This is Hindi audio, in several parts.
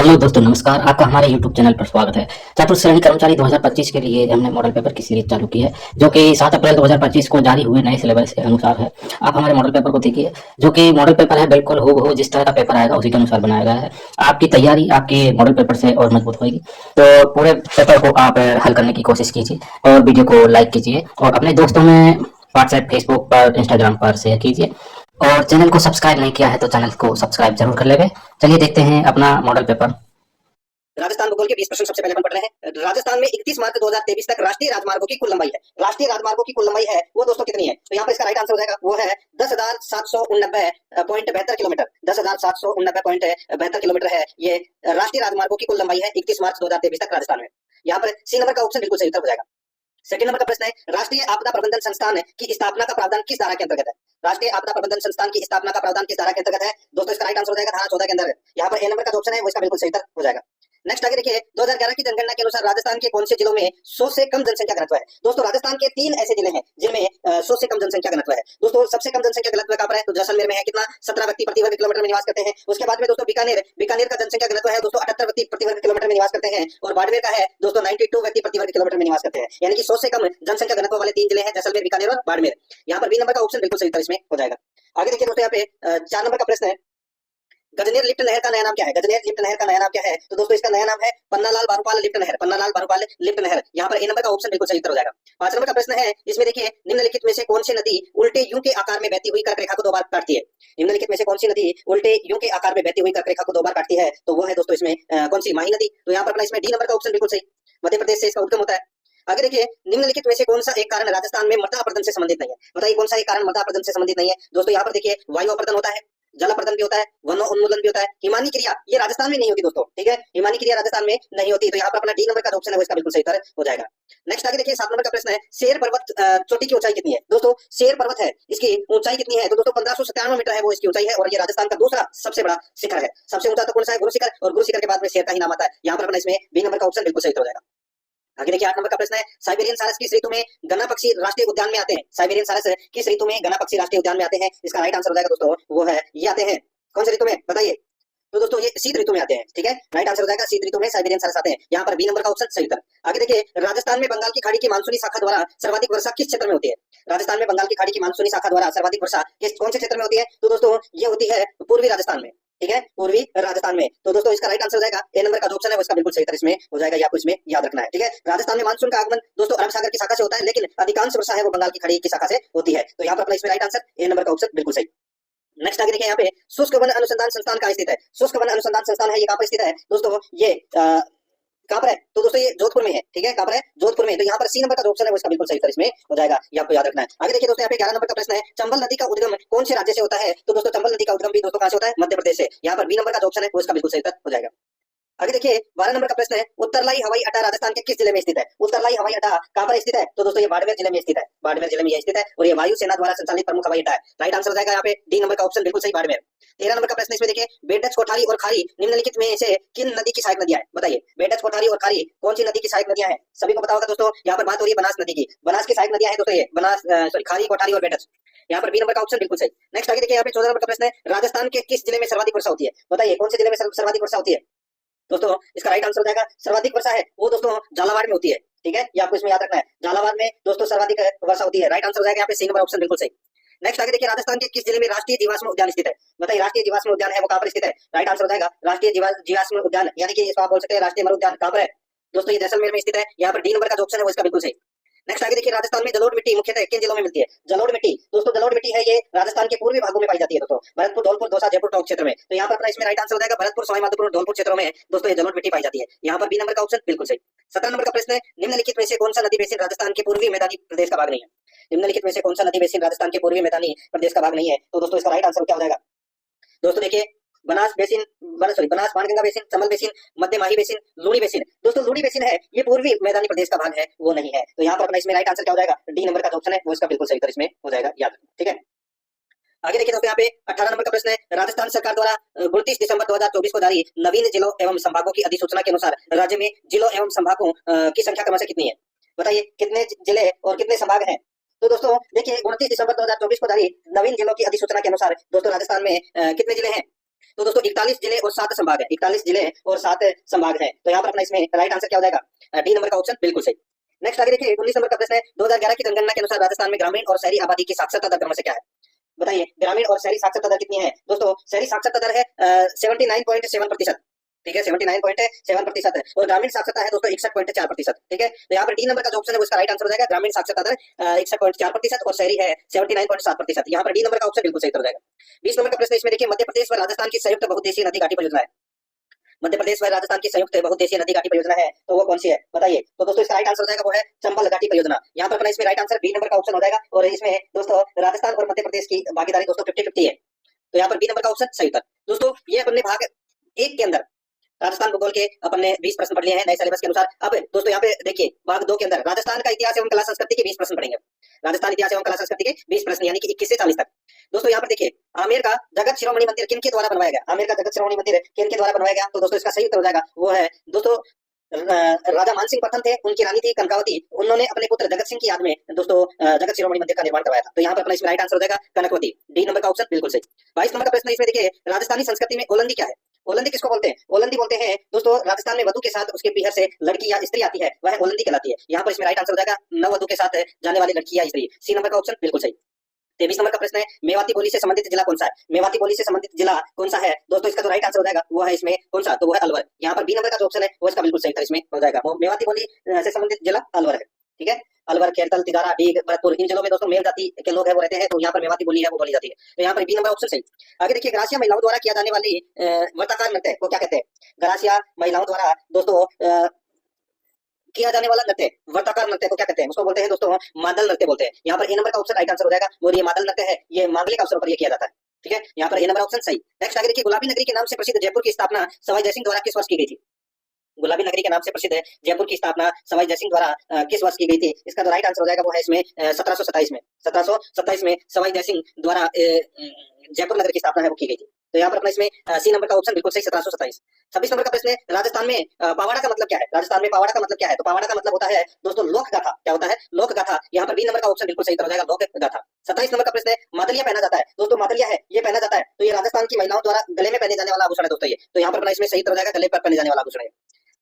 हेलो दोस्तों, नमस्कार। आपका हमारे YouTube चैनल पर स्वागत है। चतुर्थ श्रेणी कर्मचारी 2025 के लिए हमने मॉडल पेपर की सीरीज चालू की है, जो कि 7 अप्रैल 2025 को जारी हुए नए सिलेबस के अनुसार है। आप हमारे मॉडल पेपर को देखिए, जो कि मॉडल पेपर है, बिल्कुल हूबहू जिस तरह का पेपर आएगा उसी के अनुसार बनाया गया है। आपकी तैयारी आपके मॉडल पेपर से और मजबूत होगी। तो पूरे पेपर को आप हल करने की कोशिश कीजिए और वीडियो को लाइक कीजिए और अपने दोस्तों में व्हाट्सएप, फेसबुक पर, इंस्टाग्राम पर शेयर कीजिए। और चैनल को सब्सक्राइब नहीं किया है तो चैनल को सब्सक्राइब जरूर कर लेंगे। चलिए देखते हैं अपना मॉडल पेपर। राजस्थान भूगोल के 20 प्रश्न सबसे पहले अपन पढ़ रहे हैं। राजस्थान में 31 मार्च 2023 तक राष्ट्रीय राजमार्गों की कुल लंबाई है। राष्ट्रीय राजमार्गों की कुल लंबाई है वो दोस्तों कितनी है? तो यहाँ पर इसका राइट आंसर हो जाएगा, वो है 10,789.72 किलोमीटर। 10,789.72 किलोमीटर है ये राष्ट्रीय राजमार्गों की कुल लंबाई है 31 मार्च 2023 तक राजस्थान में। यहाँ पर सी नंबर का ऑप्शन बिल्कुल सही उत्तर हो जाएगा। सेकंड नंबर का प्रश्न है, राष्ट्रीय आपदा प्रबंधन संस्थान की स्थापना का प्रावधान किस धारा के अंतर्गत है? राष्ट्रीय आपदा प्रबंधन संस्थान की स्थापना का प्रावधान किस धारा के अंतर्गत है? दोस्तों इसका राइट आंसर हो जाएगा धारा 14 के अंदर। यहाँ पर ए नंबर का जो ऑप्शन है वो इसका बिल्कुल सही उत्तर हो जाएगा। नेक्स्ट आगे देखिए, 2011 की जनगणना के अनुसार राजस्थान के कौन से जिलों में 100 से कम जनसंख्या घनत्व है? दोस्तों राजस्थान के 3 ऐसे जिले हैं जिनमें 100 से कम जनसंख्या घनत्व है। दोस्तों सबसे कम जनसंख्या घनत्व कहां पर है? तो जैसलमेर में है, कितना? 17 व्यक्ति प्रति वर्ग किलोमीटर में निवास करते हैं। उसके बाद में दोस्तों बीकानेर का जनसंख्या घनत्व है दोस्तों 78 व्यक्ति प्रति वर्ग किलोमीटर में निवास करते हैं। और बाड़मेर का है दोस्तों 92 व्यक्ति प्रति वर्ग किलोमीटर में निवास करते हैं। यानी कि 100 से कम जनसंख्या घनत्व वाले 3 जिले हैं, जैसलमेर, बीकानेर और बाड़मेर। यहाँ पर बी नंबर का ऑप्शन बिल्कुल सही उत्तर इसमें हो जाएगा। आगे देखिए दोस्तों, यहाँ पे 4 नंबर का प्रश्न है, गजनेर लिफ्ट नहर का नया नाम क्या है? गजनेर लिफ्ट नहर का नया नाम क्या है? तो दोस्तों इसका नया नाम है पन्नालाल बारूपाल लिफ्ट नहर। पन्नालाल बारूपाल लिफ्ट नहर। यहाँ पर ए नंबर का ऑप्शन बिल्कुल सही उत्तर हो जाएगा। 5 नंबर का प्रश्न है, इसमें देखिए, निम्नलिखित में से कौन सी नदी उल्टे यू के आकार में बहती हुई कर्क रेखा को 2 बार काटती है? निम्नलिखित में से कौन सी नदी उल्टे यू के आकार में बहती हुई कर्क रेखा को 2 बार काटती है? तो वो है दोस्तों इसमें कौन सी? माही नदी। तो यहाँ पर अपना इसमें डी नंबर का ऑप्शन बिल्कुल सही, मध्य प्रदेश से इसका उद्गम होता है। आगे देखिए, निम्नलिखित में से कौन सा एक कारण राजस्थान में मृदा अपरदन से संबंधित नहीं है? बताइए कौन सा एक कारण मृदा अपरदन से संबंधित नहीं है? दोस्तों यहाँ पर देखिए, वायु अपरदन होता है, जल अपरदन भी होता है, वनो उन्मूलन भी होता है, हिमानी क्रिया ये राजस्थान में नहीं होती दोस्तों, ठीक है, हिमानी क्रिया राजस्थान में नहीं होती। तो यहाँ पर अपना डी नंबर का ऑप्शन है वो इसका बिल्कुल सही उत्तर हो जाएगा। नेक्स्ट आगे देखिए, 7 नंबर का प्रश्न है, शेर पर्वत चोटी की ऊंचाई कितनी है? दोस्तों शेर पर्वत है, इसकी ऊंचाई कितनी है? तो दोस्तों 1597 मीटर है वो इसकी ऊंचाई है, और ये राजस्थान का दूसरा सबसे बड़ा शिखर है। सबसे ऊंचा तो कौन सा है? गुरु शिखर, और गुरु शिखर के बाद में शेर का ही नाम आता है। यहाँ पर अपना इसमें बी नंबर का ऑप्शन बिल्कुल सही हो जाएगा। आगे देखिए, 8 नंबर का प्रश्न है, साइबेरियन सारस किस ऋतु में गन्ना पक्षी राष्ट्रीय उद्यान में आते हैं? साइबेरियन सारस किस ऋतु में गन्ना पक्षी राष्ट्रीय उद्यान में आते हैं? इसका राइट आंसर हो जाएगा दोस्तों, वो है ये आते हैं कौन से ऋतु में? बताइए। तो दोस्तों ये शीत ऋतु में आते हैं, ठीक है, राइट आंसर हो जाएगा शीत ऋतु में साइबेरियन सारस आते हैं। यहाँ पर बी नंबर का ऑप्शन सही उत्तर। आगे देखिए, राजस्थान में बंगाल की खाड़ी की मानसूनी शाखा द्वारा सर्वाधिक वर्षा किस क्षेत्र में होती है? राजस्थान में बंगाल की खाड़ी की मानसूनी शाखा द्वारा सर्वाधिक वर्षा कौन से क्षेत्र में होती है? तो दोस्तों ये होती है पूर्वी राजस्थान में, ठीक है, पूर्वी राजस्थान में। तो दोस्तों इसका राइट आंसर हो जाएगा ए नंबर का जो ऑप्शन है वो इसका बिल्कुल सही उत्तर इसमें हो जाएगा, ये आपको इसमें याद रखना है, ठीक है। राजस्थान में मानसून का आगमन दोस्तों अरब सागर की शाखा से होता है, लेकिन अधिकांश वर्षा है वो बंगाल की खाड़ी की शाखा से होती है। तो यहाँ पर अपना इसमें राइट आंसर ए नंबर का ऑप्शन बिल्कुल सही। नेक्स्ट आगे देखिए, यहाँ पे शुष्क वन अनुसंधान संस्थान कहाँ स्थित है? शुष्क वन अनुसंधान संस्थान है, ये कहाँ पर स्थित है दोस्तों? ये कहाँ पर है? तो दोस्तों ये जोधपुर में है, ठीक है, कहाँ पर है? जोधपुर में। तो यहाँ पर सी नंबर का जो ऑप्शन है वो इसका बिल्कुल सही उत्तर इसमें हो जाएगा, ये आपको याद रखना है। आगे देखिए दोस्तों, यहाँ पे 11 नंबर का प्रश्न है, चंबल नदी का उद्गम कौन से राज्य से होता है? तो दोस्तों चंबल नदी का उद्गम भी दोस्तों कहाँ से होता है? मध्य प्रदेश से। यहाँ पर बी नंबर का जो ऑप्शन है वो इसका बिल्कुल सही उत्तर हो जाएगा। आगे देखिए, 12 नंबर का प्रश्न है, उत्तरलाई हवाई अड्डा राजस्थान के किस जिले में स्थित है? उत्तरलाई हवाई अड्डा कहां पर स्थित है? तो दोस्तों ये बाड़मेर जिले में स्थित है, बाड़मेर जिले में ये स्थित है, और ये वायुसेना द्वारा संचालित प्रमुख हवाई अड्डा है। राइट आंसर हो जाएगा यहाँ पे डी नंबर का ऑप्शन बिल्कुल सही, बाड़मेर। 13 नंबर का प्रश्न इसमें देखिए, बेटच, कोठारी और खारी निम्नलिखित में से किन नदी की सहायक नदियां हैं? बताइए, बेटच, कोठारी और खारी कौन सी नदी की सहायक नदियां हैं? सभी को पता होगा दोस्तों, यहाँ पर बात हो रही है बनास नदी की। बनास की सहायक नदियां हैं दोस्तों ये बनास, सॉरी, खारी, कोठारी और बेटच। यहाँ पर बी नंबर का ऑप्शन बिल्कुल सही। नेक्स्ट आगे देखिए, यहाँ पे 14 नंबर का प्रश्न है, राजस्थान के किस जिले में सर्वाधिक वर्षा होती है? बताइए कौन से जिले में सर्वाधिक वर्षा होती है? दोस्तों इसका राइट आंसर हो जाएगा, सर्वाधिक वर्षा है वो दोस्तों झालावाड़ में होती है, ठीक है, ये आपको इसमें याद रखना है, झालावाड़ में दोस्तों सर्वाधिक वर्षा होती है। राइट आंसर हो जाएगा यहाँ पे सी नंबर ऑप्शन बिल्कुल सही। नेक्स्ट आगे देखिए, राजस्थान के किस जिले में राष्ट्रीय जीवाश्म उद्यान स्थित है? बताइए राष्ट्रीय जीवाश्म उद्यान है वो कहाँ पर स्थित है? राइट आंसर हो जाएगा राष्ट्रीय जीवाश्म उद्यान, यानी कि इसको आप बोल सकते हैं राष्ट्रीय मरु उद्यान, कहाँ पर है दोस्तों? ये जैसलमेर में स्थित है। यहाँ पर डी नंबर का जो ऑप्शन है वो इसका बिल्कुल सही। नेक्स्ट आगे देखिए, राजस्थान में जलोढ़ मिट्टी मुख्यतः किन जिलों में मिलती है? जलोढ़ मिट्टी दोस्तों, जलोढ़ मिट्टी है ये राजस्थान के पूर्वी भागों में पाई जाती है दोस्तों, भरतपुर, धौलपुर, दौसा, जयपुर, टोंक क्षेत्र में। तो यहाँ पर अपना इसमें राइट आंसर हो जाएगा भरतपुर, सवाई माधोपुर, धौलपुर क्षेत्रों में दोस्तों ये जलोढ़ मिट्टी पाई जाती है। यहाँ पर बी नंबर का ऑप्शन बिल्कुल सही। 17 नंबर का प्रश्न है, निम्नलिखित में से कौन सा नदी बेसिन राजस्थान के पूर्वी मैदानी प्रदेश का भाग नहीं है? निम्नलिखित में से कौन सा नदी बेसिन राजस्थान के पूर्वी मैदानी प्रदेश का भाग नहीं है? तो दोस्तों इसका राइट आंसर क्या हो जाएगा? दोस्तों देखिए, Banas basin, Banas Banganga basin, Chambal basin, मध्य माही बेसिन, लूणी बेसिन। दोस्तों लूणी बेसिन है ये पूर्वी मैदानी प्रदेश का भाग है, वो नहीं है। तो यहाँ पर अपना इसमें राइट आंसर क्या हो जाएगा? डी नंबर का जो ऑप्शन है वो इसका बिल्कुल सही उत्तर इसमें हो जाएगा, याद, ठीक है। आगे देखिए दोस्तों, यहाँ पे 18 नंबर का प्रश्न है, राजस्थान सरकार द्वारा 29 दिसंबर 2024 को जारी नवीन जिलों एवं संभागों की अधिसूचना के अनुसार राज्य में जिलों एवं संभागों की संख्या क्रमशः कितनी है? बताइए कितने जिले और कितने संभाग हैं? तो दोस्तों देखिए, 29 दिसंबर 2024 को जारी नवीन जिलों की अधिसूचना के अनुसार दोस्तों राजस्थान में कितने जिले हैं? तो दोस्तों 41 जिले और 7 संभाग है, 41 जिले और 7 संभाग है। तो यहाँ पर अपना इसमें राइट आंसर क्या हो जाएगा, डी नंबर का ऑप्शन बिल्कुल सही। नेक्स्ट आगे देखिए 19 नंबर का प्रश्न है, 2011 की जनगणना के अनुसार राजस्थान में ग्रामीण और शहरी आबादी की साक्षरता दर क्रमशः क्या है? बताइए ग्रामीण और शहरी साक्षरता दर कितनी है? दोस्तों शहरी साक्षरता दर है 79.7%, ठीक है, 79.7% और ग्रामीण साक्षरता है दोस्तों 61.4%, ठीक है। तो यहाँ पर डी नंबर का जो ऑप्शन है वो इसका राइट आंसर हो जाएगा, ग्रामीण साक्षरता दर 61.4% और शहरी है 79.7%। यहाँ पर डी नंबर का ऑप्शन बिल्कुल सही उत्तर हो जाएगा। 20 नंबर का प्रश्न इसमें देखिए, मध्य प्रदेश व राजस्थान की संयुक्त बहुउद्देशीय नदी घाटी परियोजना है। मध्य प्रदेश व राजस्थान की संयुक्त बहुउद्देशीय नदी घाटी परियोजना है, तो वो कौन सी है बताइए? तो दोस्तों इसका राइट आंसर हो जाएगा वो है चंबल घाटी परियोजना। यहाँ पर अपना इसमें राइट आंसर बी नंबर का ऑप्शन हो जाएगा और इसमें दोस्तों राजस्थान और मध्य प्रदेश की भागीदारी दोस्तों 50-50 है, तो यहाँ पर बी नंबर का ऑप्शन सही उत्तर। दोस्तों ये अपने भाग 1 के अंदर राजस्थान भूगोल के अपन ने 20 प्रश्न पढ़ लिए हैं नए सिलेबस के अनुसार। अब दोस्तों यहाँ पे देखिए भाग 2 के अंदर राजस्थान का इतिहास एवं कला संस्कृति के 20 प्रश्न पढ़ेंगे। राजस्थान इतिहास एवं कला संस्कृति के 20 प्रश्न यानी कि 21 से 40 तक। दोस्तों यहाँ पर देखिए आमेर का जगत शिरोमणि मंदिर किन के द्वारा बनवाया गया? आमेर का जगत शिरोमणि मंदिर किन के द्वारा बनवाया गया? तो दोस्तों इसका सही उत्तर हो जाएगा वो है दोस्तों राजा मानसिंह प्रथम थे, उनकी रानी थी कनकावती, उन्होंने अपने पुत्र जगत सिंह की याद में दोस्तों जगत शिरोमणि मंदिर का निर्माण करवाया था। तो यहाँ पर अपना इसमें राइट आंसर हो जाएगा कनकवती, डी नंबर का ऑप्शन बिल्कुल सही। 22 नंबर का प्रश्न इसमें देखिए, राजस्थानी संस्कृति में ओलंदी क्या है? ओलंदी किसको बोलते हैं? ओलंदी बोलते हैं दोस्तों राजस्थान में वधु के साथ उसके पीहर से लड़की या स्त्री आती है, वह ओलंदी कहलाती है। यहाँ पर इसमें राइट आंसर हो जाएगा नववधु के साथ जाने वाली लड़की या स्त्री, सी नंबर का ऑप्शन बिल्कुल सही। 23 नंबर का प्रश्न है, मेवाती बोली से संबंधित जिला कौन सा है? मेवाती बोली से संबंधित जिला कौन सा है? दोस्तों इसका जो राइट आंसर हो जाएगा वो है इसमें कौन सा? तो वो है अलवर। यहाँ पर बी नंबर का जो ऑप्शन है वो इसका बिल्कुल सही उत्तर इसमें हो जाएगा। मेवाती बोली से संबंधित जिला अलवर है, ठीक है। अलवर, खेरतल, तिदारा, डीग, भरतपुर इन जिलों में दोस्तों मेल जाति के लोग हैं वो रहते हैं, तो यहाँ पर मेवाती बोली है वो बोली जाती है। तो यहाँ पर बी नंबर ऑप्शन सही। आगे देखिए ग्रासिया महिलाओं द्वारा किया जाने वाली वर्ताकार नृत्य को क्या कहते हैं? ग्रासिया महिलाओं द्वारा दोस्तों किया जाने वाला नृत्य वर्ताकार नृत्य को क्या कहते हैं? उसको बोलते हैं दोस्तों मादल नृत्य बोलते हैं। यहाँ पर ए नंबर का ऑप्शन राइट आंसर हो जाएगा और ये मादल नृत्य है, ये मांगलिक अवसरों पर ये किया जाता है, ठीक है। यहाँ पर ए नंबर ऑप्शन सही। नेक्स्ट आगे देखिए, गुलाबी नगरी के नाम से प्रसिद्ध जयपुर की स्थापना सवाई जयसिंह द्वारा किस वर्ष की गई थी? गुलाबी नगरी के नाम से प्रसिद्ध जयपुर की स्थापना सवाई जयसिंह द्वारा किस वर्ष की गई थी? इसका जो राइट आंसर हो जाएगा वो है इसमें 1727 में। 1727 में सवाई जयसिंह द्वारा जयपुर नगर की स्थापना है वो की गई थी। तो यहाँ पर अपना इसमें सी नंबर का ऑप्शन बिल्कुल सही 1727। 26 नंबर का प्रश्न है, राजस्थान में पावाड़ा का मतलब क्या है? राजस्थान में पावाड़ा का मतलब क्या है? तो पावाड़ा का मतलब होता है दोस्तों लोक गाथा। क्या होता है? लोक गाथा। यहाँ पर बी नंबर का ऑप्शन बिल्कुल सही हो जाएगा लोक गाथा। 27 नंबर का प्रश्न है, मादलिया पहना जाता है। दोस्तों मादलिया है ये पहना जाता है, तो ये राजस्थान की महिलाओं द्वारा गले में पहने जाने वाला आभूषण है दोस्तों ये। तो यहाँ पर अपना इसमें सही हो जाएगा गले पर पहने जाने वाला आभूषण है।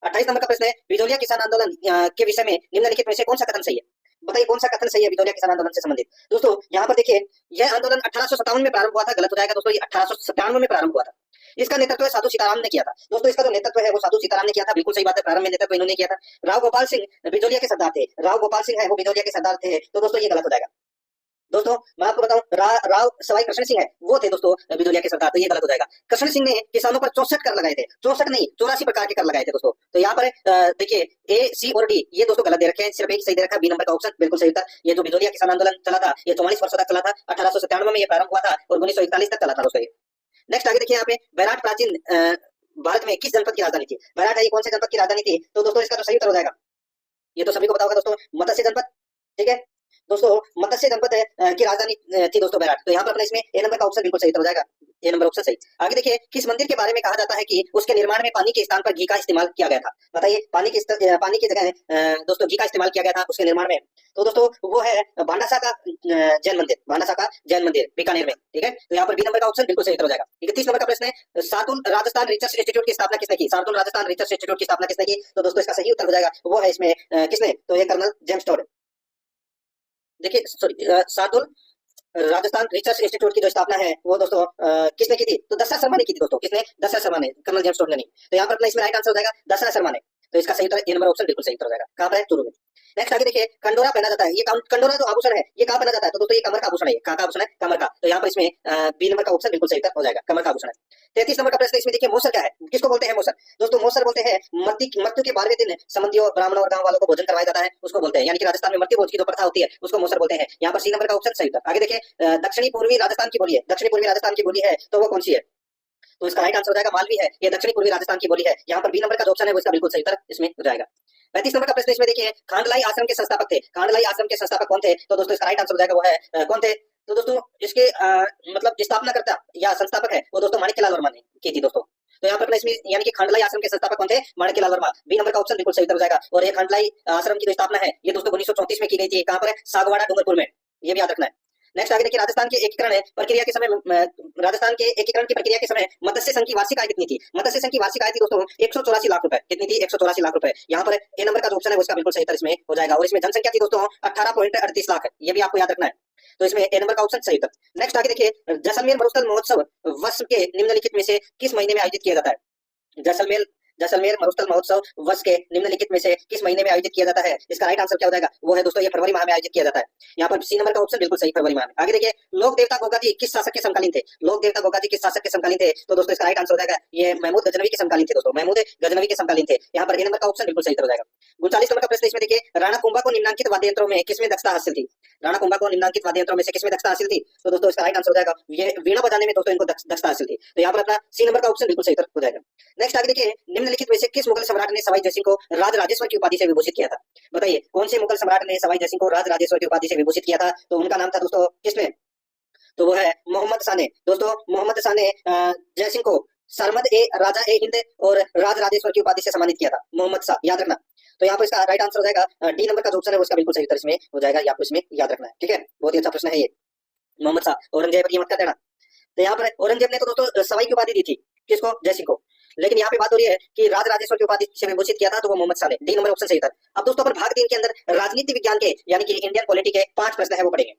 28 नंबर का प्रश्न है, बिजोलिया किसान आंदोलन के विषय में निम्नलिखित में से कौन सा कथन सही है? बताइए कौन सा कथन सही है बिजोलिया किसान आंदोलन से संबंधित? दोस्तों यहाँ पर देखिए यह आंदोलन 1857 में प्रारंभ हुआ था, गलत हो जाएगा दोस्तों, ये 1897 में प्रारंभ हुआ था। इसका नेतृत्व साधु सीताराम ने किया था। दोस्तों इसका जो नेतृत्व है वो साधु सीताराम ने किया था, बिल्कुल सही बात है, प्रारंभ में नेतृत्व इन्होंने किया था। राव गोपाल सिंह बिजोलिया के सरदार थे। राव गोपाल सिंह है वो बिजोलिया के सरदार थे, तो दोस्तों ये गलत हो जाएगा। दोस्तों मैं आपको बताऊं राव सवाई कृष्ण सिंह है वो थे दोस्तों बिजोलिया के सरदार, तो ये गलत हो जाएगा। कृष्ण सिंह ने किसानों पर 64 कर लगाए थे, 64 नहीं 84 प्रकार के कर लगाए थे दोस्तों। तो यहाँ पर देखिए ए, सी और डी ये दोस्तों गलत दे रखे हैं, सिर्फ एक सही दे रखा है, बी नंबर का ऑप्शन बिल्कुल सही उत्तर। ये जो बिजोलिया किसान आंदोलन चला था ये 44 वर्षों तक चला था, 1897 में ये प्रारंभ हुआ था और 1941 तक चला था दोस्तों। नेक्स्ट आगे देखिए यहाँ पे, बैराट प्राचीन भारत में किस जनपद की राजधानी थी? बैराट है कौन से जनपद की राजधानी थी? तो दोस्तों इसका जो सही उत्तर हो जाएगा ये तो सभी को पता होगा दोस्तों, मत्स्य जनपद, ठीक है दोस्तों, मत्स्य जनपद की राजधानी थी दोस्तों बैराट। तो यहाँ पर अपने इसमें ए नंबर का ऑप्शन बिल्कुल सही हो जाएगा, ए नंबर ऑप्शन सही। आगे देखिए, किस मंदिर के बारे में कहा जाता है कि उसके निर्माण में पानी के स्थान पर घी का इस्तेमाल किया गया था? बताइए पानी की जगह दोस्तों घी का इस्तेमाल किया गया था उसके निर्माण में। तो दोस्तों वो है भांडासा का जैन मंदिर, भांडासा का जैन मंदिर बीकानेर में, ठीक है। तो यहाँ पर बी नंबर का ऑप्शन बिल्कुल सही हो जाएगा। 31 नंबर का प्रश्न है, सातुल राजस्थान रिसर्च इंस्टीट्यूट की स्थापना किसने की? सातुल राजस्थान रिसर्च इंस्टीट्यूट की स्थापना किसने की? तो दोस्तों इसका सही उत्तर हो जाएगा वो है इसमें किसने? तो ये कर्नल जेम्स टोड। देखिए सॉरी सातुल राजस्थान रिसर्च इंस्टीट्यूट की जो स्थापना है वो दोस्तों किसने की थी? तो दशरथ शर्मा ने की थी दोस्तों। किसने? दशरथ शर्मा ने, कर्नल जेम्स टोड ने नहीं। तो यहाँ पर अपना इसमें राइट आंसर हो जाएगा दशरथ शर्मा ने। तो इसका सही उत्तर ए नंबर ऑप्शन बिल्कुल सही उत्तर हो जाएगा। कहाँ पर है? चूरू में। नेक्स्ट आगे देखिए, कंडोरा पहना जाता है, ये कंडोरा जो आभूषण है ये कहाँ पहना जाता है? तो दोस्तों ये कमर का आभूषण है। कहाँ का आभूषण है? कमर का। तो यहाँ पर इसमें बी नंबर का ऑप्शन बिल्कुल सही उत्तर हो जाएगा, कमर का आभूषण है। 33 नंबर का प्रश्न इसमें देखिए, मोसर क्या है? किसको बोलते हैं मोसर? दोस्तों मोसर बोलते हैं मृत्यु के 12वें दिन संबंधियों ब्राह्मणों और गांव वालों को भोजन करवाया जाता है, उसको बोलते हैं, यानी कि राजस्थान में मृत्यु भोज की जो प्रथा होती है उसको मोसर बोलते हैं। यहाँ पर सी नंबर का ऑप्शन सही उत्तर। आगे देखिए, दक्षिणी पूर्वी राजस्थान की बोली है, दक्षिणी पूर्वी राजस्थान की बोली है तो वो कौन सी है? तो इसका राइट आंसर हो जाएगा मालवी है, ये दक्षिणी पूर्वी राजस्थान की बोली है। यहाँ पर बी नंबर का जो ऑप्शन है वो इसका बिल्कुल सही उत्तर इसमें हो जाएगा। 35 नंबर का प्रश्न इसमें देखिए, खांडलाई आश्रम के संस्थापक थे, खांडलाई आश्रम के संस्थापक कौन थे? तो दोस्तों इसका राइट आंसर हो जाएगा वो है कौन थे? तो दोस्तों इसके मतलब स्थापना करता या संस्थापक है वो दोस्तों माणिक्यलाल वर्मा ने की थी दोस्तों। तो यहाँ पर इसमें यानी कि खांडलाई आश्रम के संस्थापक कौन थे? माणिक्यलाल वर्मा। बी नंबर का ऑप्शन बिल्कुल सही उत्तर हो जाएगा। और ये खांडलाई आश्रम की जो स्थापना है ये दोस्तों 1934 में की गई थी। कहाँ पर है? सागवाड़ा डूंगरपुर में, ये भी याद रखना है। नेक्स्ट आगे देखिए, राजस्थान के एकीकरण प्रक्रिया के समय राजस्थान के एकीकरण की प्रक्रिया के समय मत्स्य संघ की वार्षिक आय कितनी थी? मत्स्य संघ की वार्षिक आय थी दोस्तों 184 लाख रुपए। कितनी थी? 184 लाख रुपए। यहाँ पर ए नंबर का जो ऑप्शन है उसका बिल्कुल सही उत्तर इसमें हो जाएगा। और इसमें जनसंख्या थी दोस्तों 18.38 लाख, ये भी आपको याद रखना है। तो इसमें ए नंबर का ऑप्शन सही उत्तर। नेक्स्ट आगे देखिए, जैसलमेर मरुस्थल महोत्सव वर्ष के निम्नलिखित में से किस महीने में आयोजित किया जाता है? जैसलमेर मरुस्थल महोत्सव वर्ष के निम्नलिखित में से किस महीने में आयोजित किया जाता है? इसका राइट आंसर क्या हो जाएगा? वो है दोस्तों ये फरवरी माह में आयोजित किया जाता है। यहाँ पर सी नंबर का ऑप्शन बिल्कुल सही, फरवरी माह में। आगे देखिए, लोक देवता गोगाजी किस शासक के समकालीन थे? लोक देवता गोगाजी किस शासक के समकालीन थे? तो दोस्तों इसका राइट आंसर हो जाएगा ये महमूद गजनवी के समकालीन थे दोस्तों, महमूद गजनवी के समकालीन थे। यहाँ पर ए नंबर का ऑप्शन बिल्कुल सही हो जाएगा। 39 नंबर का प्रश्न इसमें देखिए, राणा कुंभा को निम्नांकित वाद्य यंत्रों में किसमें दक्षता हासिल थी? राणा कुंभा को निम्नांकित वाद्य यंत्रों में से किसमें दक्षता हासिल थी? तो दोस्तों इसका राइट आंसर हो जाएगा ये वीणा बजाने में दोस्तों इनको दक्षता हासिल थी। तो यहाँ पर अपना सी नंबर का ऑप्शन बिल्कुल सही हो जाएगा। नेक्स्ट आगे देखिए, निम्नलिखित में से किस मुगल सम्राट ने सवाई जयसिंह को राज राजेश्वर की उपाधि से विभूषित किया था? बताइए कौन से मुगल सम्राट ने सवाई जयसिंह को राज राजेश्वर की उपाधि से विभूषित किया था? तो उनका नाम था दोस्तों किसने? तो वो है मोहम्मद शाह ने। दोस्तों मोहम्मद शाह ने जयसिंह को सरमद ए राजा ए हिंद और राज राजेश्वर की उपाधि से सम्मानित किया था, मोहम्मद शाह, याद रखना। तो यहाँ पर इसका राइट आंसर हो जाएगा डी नंबर का जो ऑप्शन है उसका बिल्कुल सही उत्तर इसमें हो जाएगा, ये आपको इसमें याद रखना है। ठीक है, बहुत ही अच्छा प्रश्न है ये, मोहम्मद शाह। औरंगजेब की मत कर देना। तो यहाँ पर औरंगजेब ने तो दोस्तों सवाई की उपाधि दी थी, किसको? जयसिंह को। लेकिन यहाँ पे बात हो रही है कि राज राजेश्वर की उपाधि से विभूषित किया था, तो वो मोहम्मद शाह ने। डी नंबर ऑप्शन सही था। अब दोस्तों अपन भाग 3 के अंदर राजनीति विज्ञान के यानी कि इंडियन पॉलिटी के 5 प्रश्न है वो पढ़ेंगे।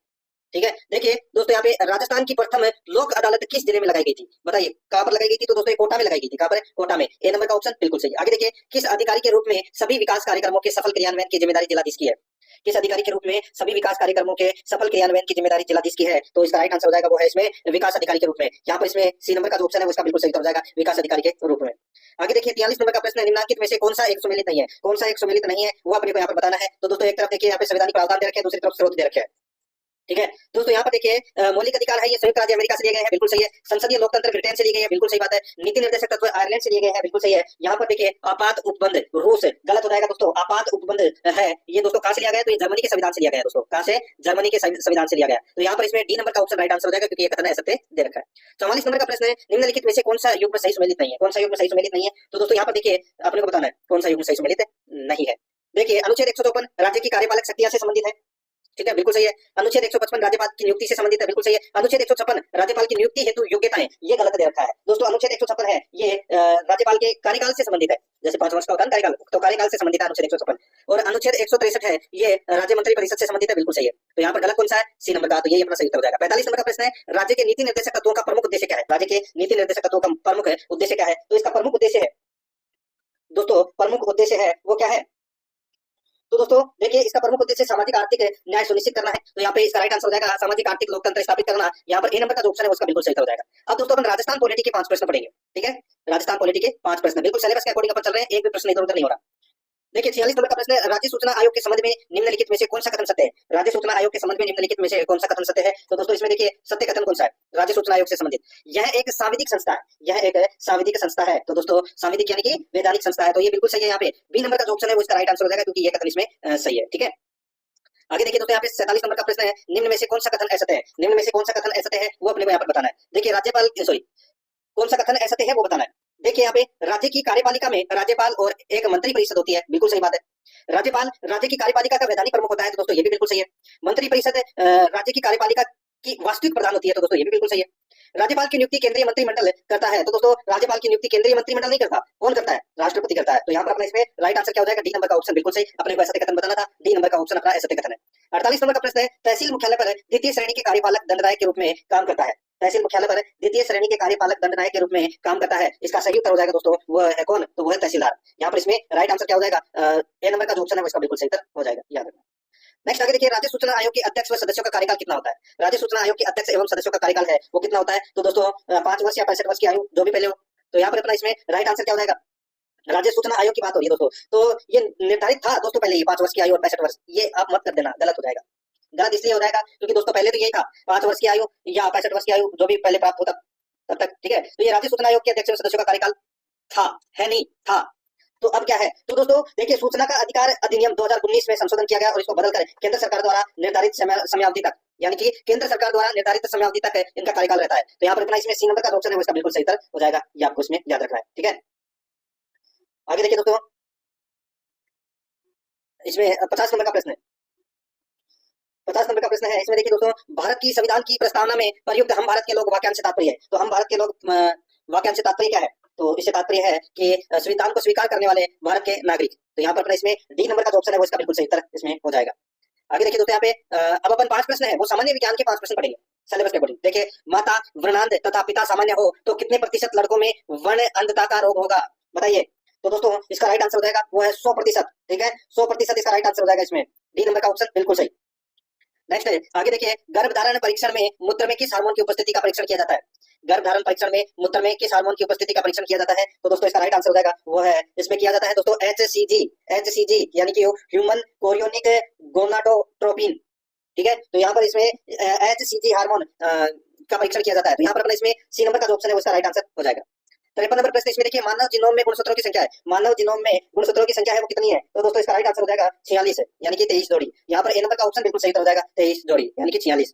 ठीक है, देखिए दोस्तों यहाँ पे राजस्थान की प्रथम लोक अदालत किस जिले में लगाई गई थी? बताइए कहां पर लगाई गई थी? तो दोस्तों कोटा में लगाई गई थी। कहां पर? कोटा में। ए नंबर का ऑप्शन बिल्कुल सही। आगे देखिए, किस अधिकारी के रूप में सभी विकास कार्यक्रमों के सफल क्रियान्वयन की जिम्मेदारी जिलाधीश की है? किस अधिकारी के रूप में सभी विकास कार्यक्रमों के सफल क्रियान्वयन की जिम्मेदारी जिलाधीश की है? तो इसका राइट आंसर हो जाएगा वो है इसमें विकास अधिकारी के रूप में। यहाँ पर इसमें सी नंबर का जो ऑप्शन है उसका बिल्कुल सही हो जाएगा, विकास अधिकारी के रूप में। आगे देखिए, 43 नंबर का प्रश्न, निम्नलिखित में से कौन सा एक सम्मिलित नहीं है? कौन सा एक सम्मिलित नहीं है वो अपने को यहाँ पर बताना है। तो दोस्तों एक तरफ देखिए यहाँ पे संवैधानिक प्रावधान दे रखे हैं, दूसरी तरफ स्रोत दे रखे हैं। ठीक है दोस्तों, यहाँ पर देखिए मौलिक अधिकार है ये संयुक्त राज्य अमेरिका से लिए गए हैं, बिल्कुल सही है। संसदीय लोकतंत्र ब्रिटेन से ली गई है, बिल्कुल सही बात है। नीति निर्देशक तत्व आयरलैंड से लिए गए हैं, बिल्कुल सही है। यहाँ पर देखिए आपात उपबंध रूस, गलत हो जाएगा दोस्तों। आपात उपबंध है ये दोस्तों कहां से लिया गया? तो ये जर्मनी के संविधान से लिया गया दोस्तों। कहां से? जर्मनी के संविधान से लिया गया। तो यहाँ पर इसमें डी नंबर का ऑप्शन राइट आंसर हो जाएगा, क्योंकि ये कथन ऐसे दे रखा है। 44 नंबर का प्रश्न है, निम्नलिखित में से कौन सा युग्म सही सम्मिलित नहीं है? कौन सा युग्म सही सम्मिलित नहीं है? तो दोस्तों यहाँ पर देखिए अपने को बताना है कौन सा युग्म सही सम्मिलित नहीं है। देखिए अनुच्छेद 154 राज्य की कार्यपालक शक्तियां से संबंधित है, ठीक है, बिल्कुल सही है। अनुच्छेद 155 राज्यपाल की नियुक्ति से संबंधित है, बिल्कुल सही है। अनुच्छेद 156 राज्यपाल की नियुक्ति हेतु योग्यताएं, ये गलत दे रखा है दोस्तों। अनुच्छेद 156 है ये राज्यपाल के कार्यकाल से संबंधित है, जैसे 5 वर्ष का होता है कार्यकाल, तो कार्यकाल से संबंधित है अनुच्छेद 156। और अनुच्छेद 163 है ये राज्य मंत्री परिषद से संबंधित है, बिल्कुल सही है। तो यहाँ पर गलत कौन सा है? सी नंबर का, तो ये अपना सही उत्तर हो जाएगा। 45 नंबर का प्रश्न है, राज्य के नीति निर्देशक तत्वों का प्रमुख उद्देश्य क्या है? राज्य के नीति निर्देशक तत्वों का प्रमुख उद्देश्य क्या है? तो इसका प्रमुख उद्देश्य है दोस्तों, प्रमुख उद्देश्य है वो क्या है? तो दोस्तों देखिए इसका प्रमुख उद्देश्य सामाजिक आर्थिक न्याय सुनिश्चित करना है। तो यहाँ पे इसका राइट आंसर हो जाएगा सामाजिक आर्थिक लोकतंत्र स्थापित करना। यहाँ पर ए नंबर का जो ऑप्शन है उसका बिल्कुल सही हो जाएगा। अब दोस्तों अपन राजस्थान पॉलिटी के 5 प्रश्न पढ़ेंगे। ठीक है, राजस्थान पॉलिटी के 5 प्रश्न बिल्कुल सिलेबस के अकॉर्डिंग अपन चल रहे हैं, एक भी प्रश्न इधर उधर नहीं हो रहा। देखिए 46 नंबर का प्रश्न है, राज्य सूचना आयोग के संबंध में निम्नलिखित में से कौन सा कथन सत्य है? राज्य सूचना आयोग के संबंध में निम्नलिखित में से कौन सा कथन सत्य है? तो दोस्तों इसमें देखिए सत्य कथन कौन सा है राज्य सूचना आयोग से संबंधित? यह एक सांविधिक संस्था है, यह एक सांविधिक संस्था है। तो दोस्तों सांविधिक यानी कि वैधानिक संस्था है, तो ये बिल्कुल सही है। यहाँ पे बी नंबर का जो ऑप्शन है वो इसका राइट आंसर हो जाएगा, क्योंकि ये कथन इसमें सही है। ठीक है, आगे देखिए दोस्तों यहाँ पे 47 नंबर का प्रश्न है, निम्न में से कौन सा कथन असत्य है? निम्न में से कौन सा कथन असत्य है वो अपने को यहाँ पर बताना है। देखिए राज्यपाल कौन सा कथन असत्य है वो बताना है। देखिए यहाँ पे राज्य की कार्यपालिका में राज्यपाल और एक मंत्री परिषद होती है, बिल्कुल सही बात है। राज्यपाल राज्य की कार्यपालिका का वैधानिक प्रमुख होता है, तो दोस्तों ये भी बिल्कुल सही है। मंत्री परिषद राज्य की कार्यपालिका की वास्तविक प्रधान होती है, तो दोस्तों ये भी बिल्कुल सही है। राज्यपाल की नियुक्ति केंद्रीय मंत्रिमंडल करता है, तो दोस्तों राज्यपाल की नियुक्ति केंद्रीय मंत्रिमंडल नहीं करता, कौन करता है? राष्ट्रपति करता है। तो यहाँ पर अपने इसमें राइट आंसर क्या हो जाएगा? डी नंबर का ऑप्शन बिल्कुल सही। अपने को ऐसा कथन बताना था, डी नंबर का ऑप्शन अपना ऐसा कथन है। 48 नंबर का प्रश्न है, तहसील मुख्यालय पर द्वितीय श्रेणी के कार्यपालक दंडनायक के रूप में काम करता है। तहसील मुख्यालय पर द्वितीय श्रेणी के कार्यपालक दंडनायक के रूप में काम करता है, इसका सही उत्तर हो जाएगा दोस्तों वो है कौन? तो वो है तहसीलदार। यहाँ पर इसमें राइट आंसर क्या हो जाएगा? ए नंबर का जो ऑप्शन है उसका बिल्कुल सही उत्तर हो जाएगा, याद रखना। नेक्स्ट आगे देखिए, राज्य सूचना आयोग के अध्यक्ष व सदस्यों का कार्यकाल कितना होता है? राज्य सूचना आयोग के अध्यक्ष एवं सदस्यों का कार्यकाल है वो कितना होता है? तो दोस्तों 5 वर्ष या 65 वर्ष की आयु, जो भी पहले हो। तो यहाँ पर अपना इसमें राइट आंसर क्या हो जाएगा? राज्य सूचना आयोग की बात हो रही है दोस्तों, तो ये निर्धारित था दोस्तों पहले ही 5 वर्ष की आयु और 65 वर्ष, ये आप मत कर देना, गलत हो जाएगा। गलत इसलिए हो जाएगा क्योंकि दोस्तों पहले तो यही था 5 वर्ष की आयु या 65 वर्ष की आयु, जो भी पहले प्राप्त होता तब तक। ठीक है, तो ये राज्य सूचना आयोग के अध्यक्ष एवं सदस्यों का कार्यकाल था, है नहीं था। तो अब क्या है? तो दोस्तों देखिए सूचना का अधिकार अधिनियम 2019 में संशोधन किया गया और इसको बदलकर केंद्र सरकार द्वारा निर्धारित समयावधि तक, यानी कि केंद्र सरकार द्वारा निर्धारित समयावधि तक इनका कार्यकाल रहता है। तो यहाँ पर अपना इसमें सी नंबर का ऑप्शन है इसका बिल्कुल सही उत्तर हो जाएगा, ये आपको इसमें याद रखना है। ठीक है, आगे देखिए दोस्तों इसमें 50 नंबर का प्रश्न है, 50 नंबर का प्रश्न है, इसमें देखिए दोस्तों, भारत की संविधान की प्रस्तावना में प्रयुक्त हम भारत के लोग वाक्यांश से तात्पर्य है। तो हम भारत के लोग वाक्यांश से तात्पर्य क्या है? तो इससे तात्पर्य है कि संविधान को स्वीकार करने वाले भारत के नागरिक। तो यहाँ पर अपना इसमें डी नंबर का जो ऑप्शन है वो इसका बिल्कुल सही उत्तर इसमें हो जाएगा। आगे देखिए दोस्तों, यहाँ पे अब अपन 5 प्रश्न है वो सामान्य विज्ञान के 5 प्रश्न पढ़ेंगे सिलेबस के अकॉर्डिंग। देखिए, माता वर्णांध तथा पिता सामान्य हो तो कितने प्रतिशत लड़कों में वर्ण अंधता का रोग होगा, बताइए। तो दोस्तों इसका राइट आंसर हो जाएगा वो है 100%। ठीक है, 100% इसका राइट आंसर हो जाएगा इसमें, डी नंबर का ऑप्शन बिल्कुल सही। नेक्स्ट है, आगे देखिए, गर्भधारण परीक्षण में मूत्र में किस हार्मोन की उपस्थिति का परीक्षण किया जाता है? गर्भधारण परीक्षण में मूत्र में किस हार्मोन की उपस्थिति का परीक्षण किया जाता है? तो दोस्तों इसका राइट आंसर हो जाएगा वो है, इसमें किया जाता है दोस्तों HCG यानी कि ह्यूमन कोरियोनिक गोनाडोट्रोपिन। ठीक है, तो यहाँ पर इसमें HCG हार्मोन का परीक्षण किया जाता है। तो यहाँ पर अपना इसमें सी नंबर का जो ऑप्शन है वो इसका राइट आंसर हो जाएगा। 53 नंबर प्रश्न, इसमें देखिए, मानव जीनोम में गुणसूत्रों की संख्या है, मानव जीनोम में गुणसूत्रों की संख्या है वो कितनी है? तो दोस्तों इसका राइट आंसर हो जाएगा 46 है, यानी कि 23 जोड़ी। यहाँ पर ए नंबर का ऑप्शन बिल्कुल सही हो जाएगा, 23 जोड़ी यानी कि 46।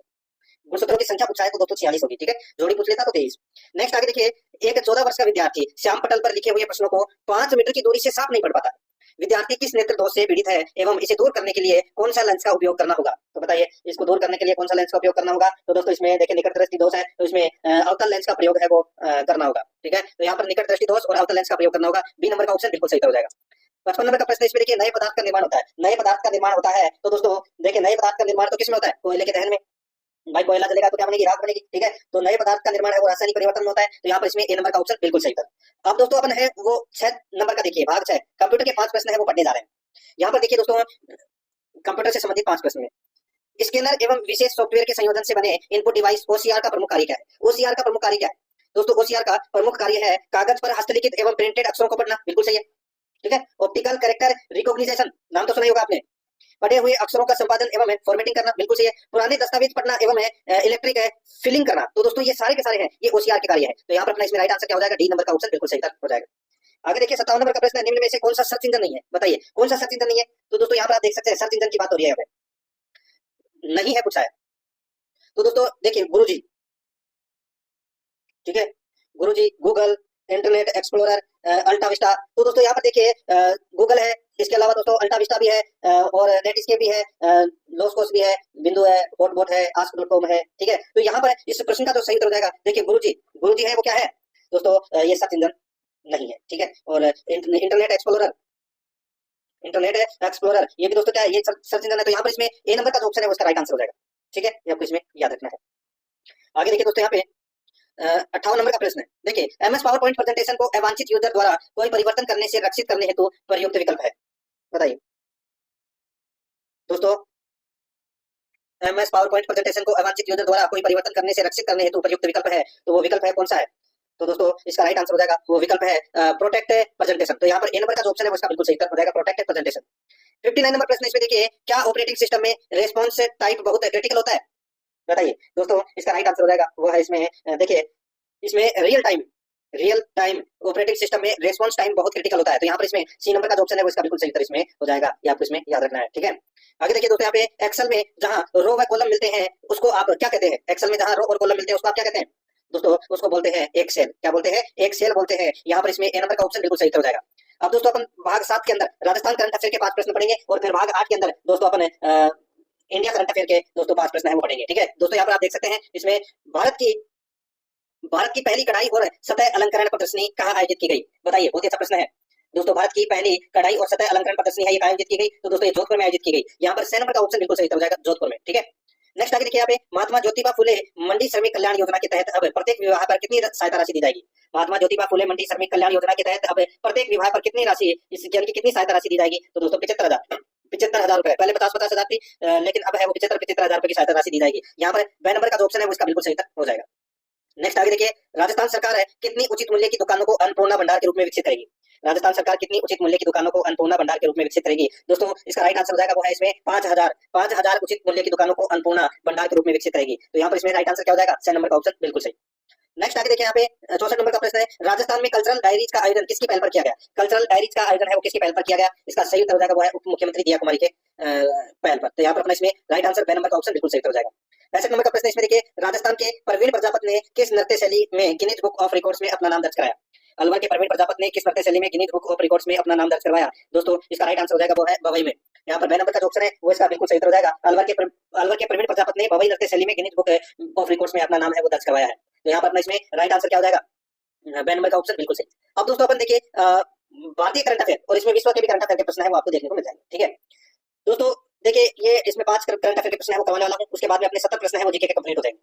गुणसूत्रों की संख्या पूछा है तो दोस्तों 46 होगी। ठीक है, जोड़ी पूछ लेता तो 23। नेक्स्ट आगे देखिए, एक 14 वर्ष का विद्यार्थी श्याम पटल पर लिखे हुए प्रश्नों को 5 मीटर की दूरी से साफ नहीं पढ़ पाता। विद्यार्थी किस नेत्र दोष से पीड़ित है एवं इसे दूर करने के लिए कौन सा लेंस का उपयोग करना होगा? तो बताइए, इसको दूर करने के लिए कौन सा लेंस का उपयोग करना होगा? तो दोस्तों इसमें देखिए, निकट दृष्टि दोष है तो इसमें अवतल लेंस का प्रयोग है वो करना होगा। ठीक है, तो यहाँ पर निकट दृष्टि दोष और अवतल लेंस का प्रयोग करना होगा, बी नंबर का ऑप्शन बिल्कुल सही हो जाएगा। 55 नंबर का प्रश्न, इसमें देखिए, नए पदार्थ का निर्माण होता है, नए पदार्थ का निर्माण होता है। तो दोस्तों देखिए, नए पदार्थ का निर्माण तो किसमें होता है? कोयले के दहन में। भाई कोयला जलेगा तो क्या बनेगी? राख बनेगी। ठीक है, तो नए पदार्थ का निर्माण है वो रासायनिक परिवर्तन में होता है। तो यहाँ पर इसमें ए नंबर का ऑप्शन बिल्कुल सही था। अब दोस्तों अपन है वो 6 नंबर का देखिए, भाग 6 कंप्यूटर के 5 प्रश्न है वो पढ़ने जा रहे हैं। यहाँ पर देखिए दोस्तों, कंप्यूटर से संबंधित 5 प्रश्न है। स्कैनर एवं विशेष सॉफ्टवेयर के संयोजन से बने इनपुट डिवाइस OCR का प्रमुख कार्य क्या है? OCR का प्रमुख कार्य क्या है? दोस्तों OCR का प्रमुख कार्य है कागज पर हस्तलिखित एवं प्रिंटेड अक्षरों को पढ़ना, बिल्कुल सही है। ठीक है, ऑप्टिकल कैरेक्टर रिकॉग्निशन, नाम तो सुना ही होगा आपने। पढ़े हुए अक्षरों का संपादन एवं फॉर्मेटिंग करना, बिल्कुल सही है। पुराने दस्तावेज पढ़ना एवं इलेक्ट्रिक फिलिंग करना, तो दोस्तों ये सारे के सारे हैं ये OCR के कार्य है। तो यहाँ पर अपना इसमें राइट आंसर क्या हो जाएगा? डी नंबर का ऑप्शन बिल्कुल सही हो जाएगा। आगे देखिए, 57 नंबर का प्रश्न है, निम्न में से कौन सा सर्च इंजन नहीं है? बताइए कौन सा सर्च इंजन नहीं है? तो दोस्तों यहाँ पर आप देख सकते हैं सर्च इंजन की बात हो रही है, यहाँ पे नहीं है पूछा है। तो दोस्तों देखिए, गुरुजी, ठीक है, गुरुजी, गूगल, इंटरनेट एक्सप्लोरर, अल्टा विस्टा। तो दोस्तों यहाँ पर देखिए, गूगल है, इसके अलावा दोस्तों अल्टा विस्टा भी है और नेटस्केप भी है, लोस्कोस भी है, बिंदु है, हॉटबॉट है, आस्क.com है। ठीक है, तो यहाँ पर इस प्रश्न का जो सही उत्तर हो जाएगा, देखिए गुरुजी है वो क्या है दोस्तों? ये सर्च इंजन नहीं है। ठीक है, और इंटरनेट एक्सप्लोरर ये भी दोस्तों क्या है? ये सर्च इंजन है। तो यहाँ पर इसमें ए नंबर का जो ऑप्शन है वो इसका राइट आंसर हो जाएगा। ठीक है, ये आपको इसमें याद रखना है। आगे देखिए दोस्तों, यहाँ पे 58 नंबर का प्रश्न है, देखिए, MS पावर पॉइंट प्रेजेंटेशन को अवांछित यूजर द्वारा कोई परिवर्तन करने से रक्षित करने हेतु प्रयुक्त विकल्प है, बताइए दोस्तों। MS पावर पॉइंट प्रेजेंटेशन को अवांछित यूजर द्वारा कोई परिवर्तन करने से रक्षित करने हेतु प्रयुक्त विकल्प है, तो वो विकल्प है कौन सा है? तो दोस्तों इसका राइट आंसर हो जाएगा वो विकल्प है प्रोटेक्ट प्रेजेंटेशन। तो यहाँ पर ए नंबर का जो ऑप्शन है वो इसका बिल्कुल सही उत्तर हो जाएगा, प्रोटेक्ट प्रेजेंटेशन। 59 नंबर प्रश्न, इसमें देखिए, क्या ऑपरेटिंग सिस्टम में रेस्पॉन्स टाइप बहुत क्रिटिकल होता है? बताइए दोस्तों, इसका राइट आंसर हो जाएगा वो है इसमें देखिए, इसमें रियल टाइम ऑपरेटिंग सिस्टम में रेस्पॉन्स टाइम बहुत क्रिटिकल होता है। तो यहाँ पर इसमें सी नंबर का जो ऑप्शन है वो इसका बिल्कुल सही उत्तर इसमें हो जाएगा, ये आपको इसमें याद रखना है। ठीक है, आगे देखिए दोस्तों, यहाँ पे एक्सेल में जहां रो व कॉलम मिलते हैं उसको आप क्या कहते हैं? एक्सेल में जहां रो और कॉलम मिलते हैं उसको आप क्या कहते हैं दोस्तों? उसको बोलते हैं एक सेल। क्या बोलते हैं? एक सेल बोलते हैं। यहाँ पर इसमें ए नंबर का ऑप्शन बिल्कुल सही हो जाएगा। अब दोस्तों अपन भाग 7 के अंदर राजस्थान करंट अफेयर के 5 प्रश्न पढ़ेंगे और फिर भाग 8 के अंदर दोस्तों अपन इंडिया करंट अफेयर के दोस्तों 5 प्रश्न है वो पढ़ेंगे। ठीक है दोस्तों, यहाँ पर आप देख सकते हैं, इसमें भारत की पहली कढ़ाई और सतह अलंकरण प्रदर्शनी कहाँ आयोजित की गई? बताइए, बहुत ही अच्छा प्रश्न है दोस्तों। भारत की पहली कढ़ाई और सतह अलंकरण प्रदर्शनी है ये आयोजित की गई, तो दोस्तों ये जोधपुर में आयोजित की गई। यहाँ पर 6 नंबर का ऑप्शन बिल्कुल सही हो जाएगा, जोधपुर में। ठीक है, नेक्स्ट आगे देखिए, यहाँ पे महात्मा ज्योतिबा फुले मंडी श्रमिक कल्याण योजना के तहत अब प्रत्येक विवाह पर कितनी सहायता राशि दी जाएगी? महात्मा ज्योतिबा फुले मंडी श्रमिक कल्याण योजना के तहत अब प्रत्येक विवाह पर कितनी राशि, यानी कि कितनी सहायता राशि दी जाएगी? तो दोस्तों 75,000 रुपए। पहले 50,000 थी, लेकिन अब है वो 75,000 रुपए की सहायता राशि दी जाएगी। यहाँ पर ब नंबर का जो ऑप्शन है वो इसका बिल्कुल सही हो जाएगा। नेक्स्ट आगे देखिए, राजस्थान सरकार है कितनी उचित मूल्य की दुकानों को अन्नपूर्णा भंडार के रूप में विकसित करेगी? राजस्थान सरकार कितनी उचित मूल्य की दुकानों को अन्नपूर्णा भंडार के रूप में विकसित करेगी? दोस्तों इसका राइट आंसर हो जाएगा वो है इसमें 5,000 उचित मूल्य की दुकानों को अन्नपूर्णा भंडार के रूप में विकसित करेगी। तो यहाँ पर इसमें राइट आंसर क्या हो जाएगा? 6 नंबर का ऑप्शन बिल्कुल सही। नेक्स्ट आगे देखिए, यहाँ पे 64 नंबर का प्रश्न है, राजस्थान में कल्चरल डायरीज का आयोजन किसकी पहल पर किया गया? कल्चरल डायरीज का आयोजन है वो किसकी पहल पर किया गया? इसका सही उत्तर हो जाएगा वो है उप मुख्यमंत्री दिया कुमारी के पहल पर। तो यहाँ पर अपना इसमें राइट आंसर 2 नंबर का ऑप्शन बिल्कुल सही हो जाएगा। 65 नंबर का प्रश्न, इसमें देखिए, राजस्थान के परवीन प्रजापत ने किस नृत्य शैली में गिनीज बुक ऑफ रिकॉर्ड्स में अपना नाम दर्ज कराया? अलवर के परवीन प्रजापत ने किस नृत्य शैली में गिनीज बुक ऑफ रिकॉर्ड्स में अपना नाम दर्ज करवाया? दोस्तों इसका राइट आंसर हो जाएगा वो है बवई में। यहाँ पर बे नंबर का जो ऑप्शन है वो इसका बिल्कुल सही उत्तर हो जाएगा। अलवर के प्रवीण प्रजापति ने भवई नृत्य शैली में गिनीज बुक ऑफ रिकॉर्ड्स में अपना नाम है वो दर्ज करवाया है। तो यहाँ पर अपना इसमें राइट आंसर क्या हो जाएगा, बे नंबर का ऑप्शन बिल्कुल सही। अब दोस्तों अपन देखिए भारतीय करंट अफेयर और इसमें विश्व के भी करंट अफेयर के प्रश्न है वो आपको देखने को मिल जाएंगे। ठीक है दोस्तों, देखिए ये इसमें 5 करंट अफेयर के प्रश्न है वो करवाने वाला हूँ, उसके बाद में अपने 70 प्रश्न है वो जीके के कंप्लीट हो जाएंगे।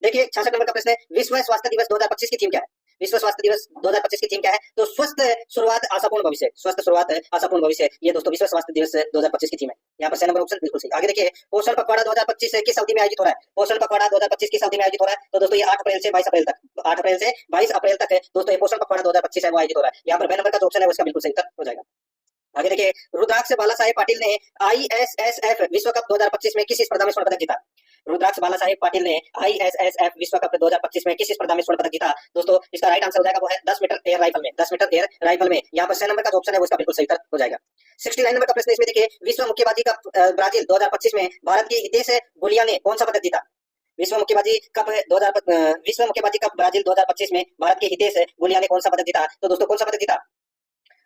देखिए 66 नंबर का प्रश्न है, विश्व स्वास्थ्य दिवस 2025 की थीम क्या है? विश्व स्वास्थ्य दिवस 2025 की थीम क्या है? तो स्वस्थ शुरुआत आशापूर्ण भविष्य, स्वस्थ शुरुआत आशापूर्ण भविष्य, ये दोस्तों विश्व स्वास्थ्य दिवस 2025 की थीम है। यहाँ पर 6 नंबर ऑप्शन बिल्कुल सही। आगे देखिए पोषण पखवाड़ा 2025 किस अवधि में आयोजित हो रहा है? पोषण पखवाड़ा 2025 किस अवधि में आयोजित हो रहा है? तो दोस्तों ये 8 अप्रैल से 22 अप्रैल तक, 8 अप्रैल से 22 अप्रैल तक है दोस्तों ये पोषण पखवाड़ा 2025 है वो आयोजित हो रहा है। यहाँ पर बे नंबर का जो ऑप्शन है उसका बिल्कुल सही उत्तर हो जाएगा। आगे देखिए रुद्राक्ष बाला साहेब पाटिल ने ISSF विश्व कप 2025 में किस स्पर्धा में स्वर्ण पदक जीता? रुद्राक्ष बाला साहेब पाटिल ने ISSF विश्व कप 2025 में किस स्पर्धा में स्वर्ण पदक जीता? दोस्तों इसका राइट आंसर हो जाएगा वो है 10 मीटर एयर राइफल में, 10 मीटर एयर राइफल में। यहाँ पर 6 नंबर का जो ऑप्शन है वो इसका बिल्कुल सही उत्तर हो जाएगा। 69 नंबर का प्रश्न इसमें देखिए विश्व मुक्केबाजी कप ब्राजील 2025 में भारत की हितेश गुलिया ने कौन सा पदक जीता? विश्व मुक्केबाजी कप ब्राजील 2025 में भारत के हितेश गुलिया ने कौन सा पदक जीता? तो दोस्तों कौन सा पदक जीता?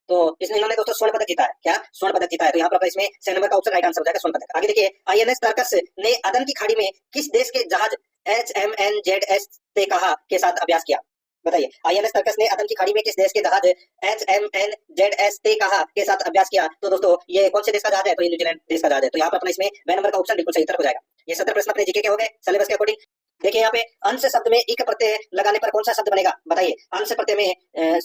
तो इसमें इन्होंने दोस्तों स्वर्ण पदक जीता है। क्या स्वर्ण पदक जीता है? तो यहाँ पर इसमें 6 नंबर का ऑप्शन राइट आंसर हो जाएगा स्वर्ण पदक। आगे देखिए INS तर्कस ने अदन की खाड़ी में किस देश के जहाज HMNZS तेकाहा के साथ अभ्यास किया? बताइए INS तर्कस ने अदन की खाड़ी में किस देश के जहाज HMNZS तेकाहा के साथ अभ्यास किया? तो दोस्तों ये कौन से देश का जहाज है? तो ये न्यूजीलैंड देश का जहाज है। तो यहाँ पर अपना इसमें बे नंबर का ऑप्शन बिल्कुल सही उत्तर हो जाएगा। ये 70 प्रश्न अपने जीके के हो गए सिलेबस के अकॉर्डिंग। देखिए यहाँ पे अंश शब्द में इक प्रत्यय लगाने पर कौन सा शब्द बनेगा? बताइए अंश प्रत्यय में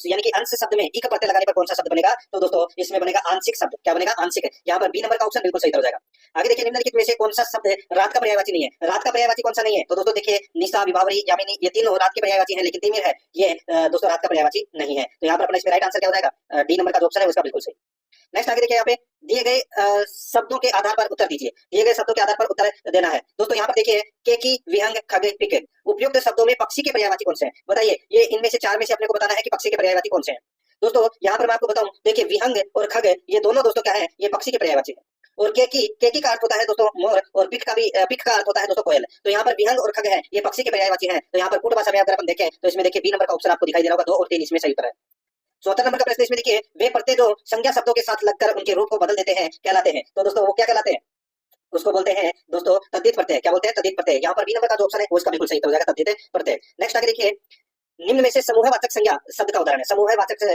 यानी कि अंश शब्द में इक प्रत्यय लगाने पर कौन सा शब्द बनेगा? तो दोस्तों इसमें बनेगा आंशिक शब्द। क्या बनेगा? आंशिक। यहाँ पर बी नंबर का ऑप्शन बिल्कुल सही हो जाएगा। आगे देखिए निम्नलिखित में से कौन सा शब्द रात का पर्यायवाची नहीं है? रात का पर्यायवाची कौन सा नहीं है? तो दोस्तों देखिए निशा, विभावरी, यामिनी ये तीनों रात के पर्यायवाची है, लेकिन तिमिर है ये दोस्तों रात का पर्यायवाची नहीं है। तो यहाँ पर अपना इसमें राइट आंसर क्या हो जाएगा? डी नंबर का जो ऑप्शन है उसका बिल्कुल सही। नेक्स्ट आगे देखिए यहाँ पे दिए गए शब्दों के आधार पर उत्तर दीजिए। दिए गए शब्दों के आधार पर उत्तर देना है। दोस्तों यहाँ पर देखिए केकी, विहंग, खग, पिक, उपयुक्त शब्दों में पक्षी के पर्यायवाची कौन से हैं? बताइए ये इनमें से 4 में से अपने को बताना है कि पक्षी के पर्यायवाची कौन से हैं। दोस्तों यहाँ पर मैं आपको बताऊं, देखिए विहंग और खग ये दोनों दोस्तों क्या है? ये पक्षी के पर्यायवाची है। और केकी का अर्थ होता है दोस्तों मोर, और पिक का अर्थ होता है दोस्तों कोयल। तो यहाँ पर विहंग और खग है ये पक्षी के पर्यायवाची है। तो यहाँ पर कूट भाषा में अगर अपन देखें तो इसमें देखिए बी नंबर का ऑप्शन आपको दिखाई दे रहा होगा, 2 और 3 इसमें सही उत्तर है। 74 नंबर का प्रश्न इसमें देखिए वे प्रत्यय जो संज्ञा शब्दों के साथ लगकर उनके रूप को बदल देते हैं कहलाते हैं। तो दोस्तों वो क्या कहलाते हैं? उसको बोलते हैं दोस्तों तद्धित प्रत्यय। क्या बोलते हैं? तद्धित प्रत्यय। यहाँ पर बी नंबर का जो ऑप्शन है वो इसका बिल्कुल सही हो जाएगा, तद्धित प्रत्यय। नेक्स्ट आगे देखिए निम्न में से समूहवाचक संज्ञा शब्द का उदाहरण है। समूहवाचक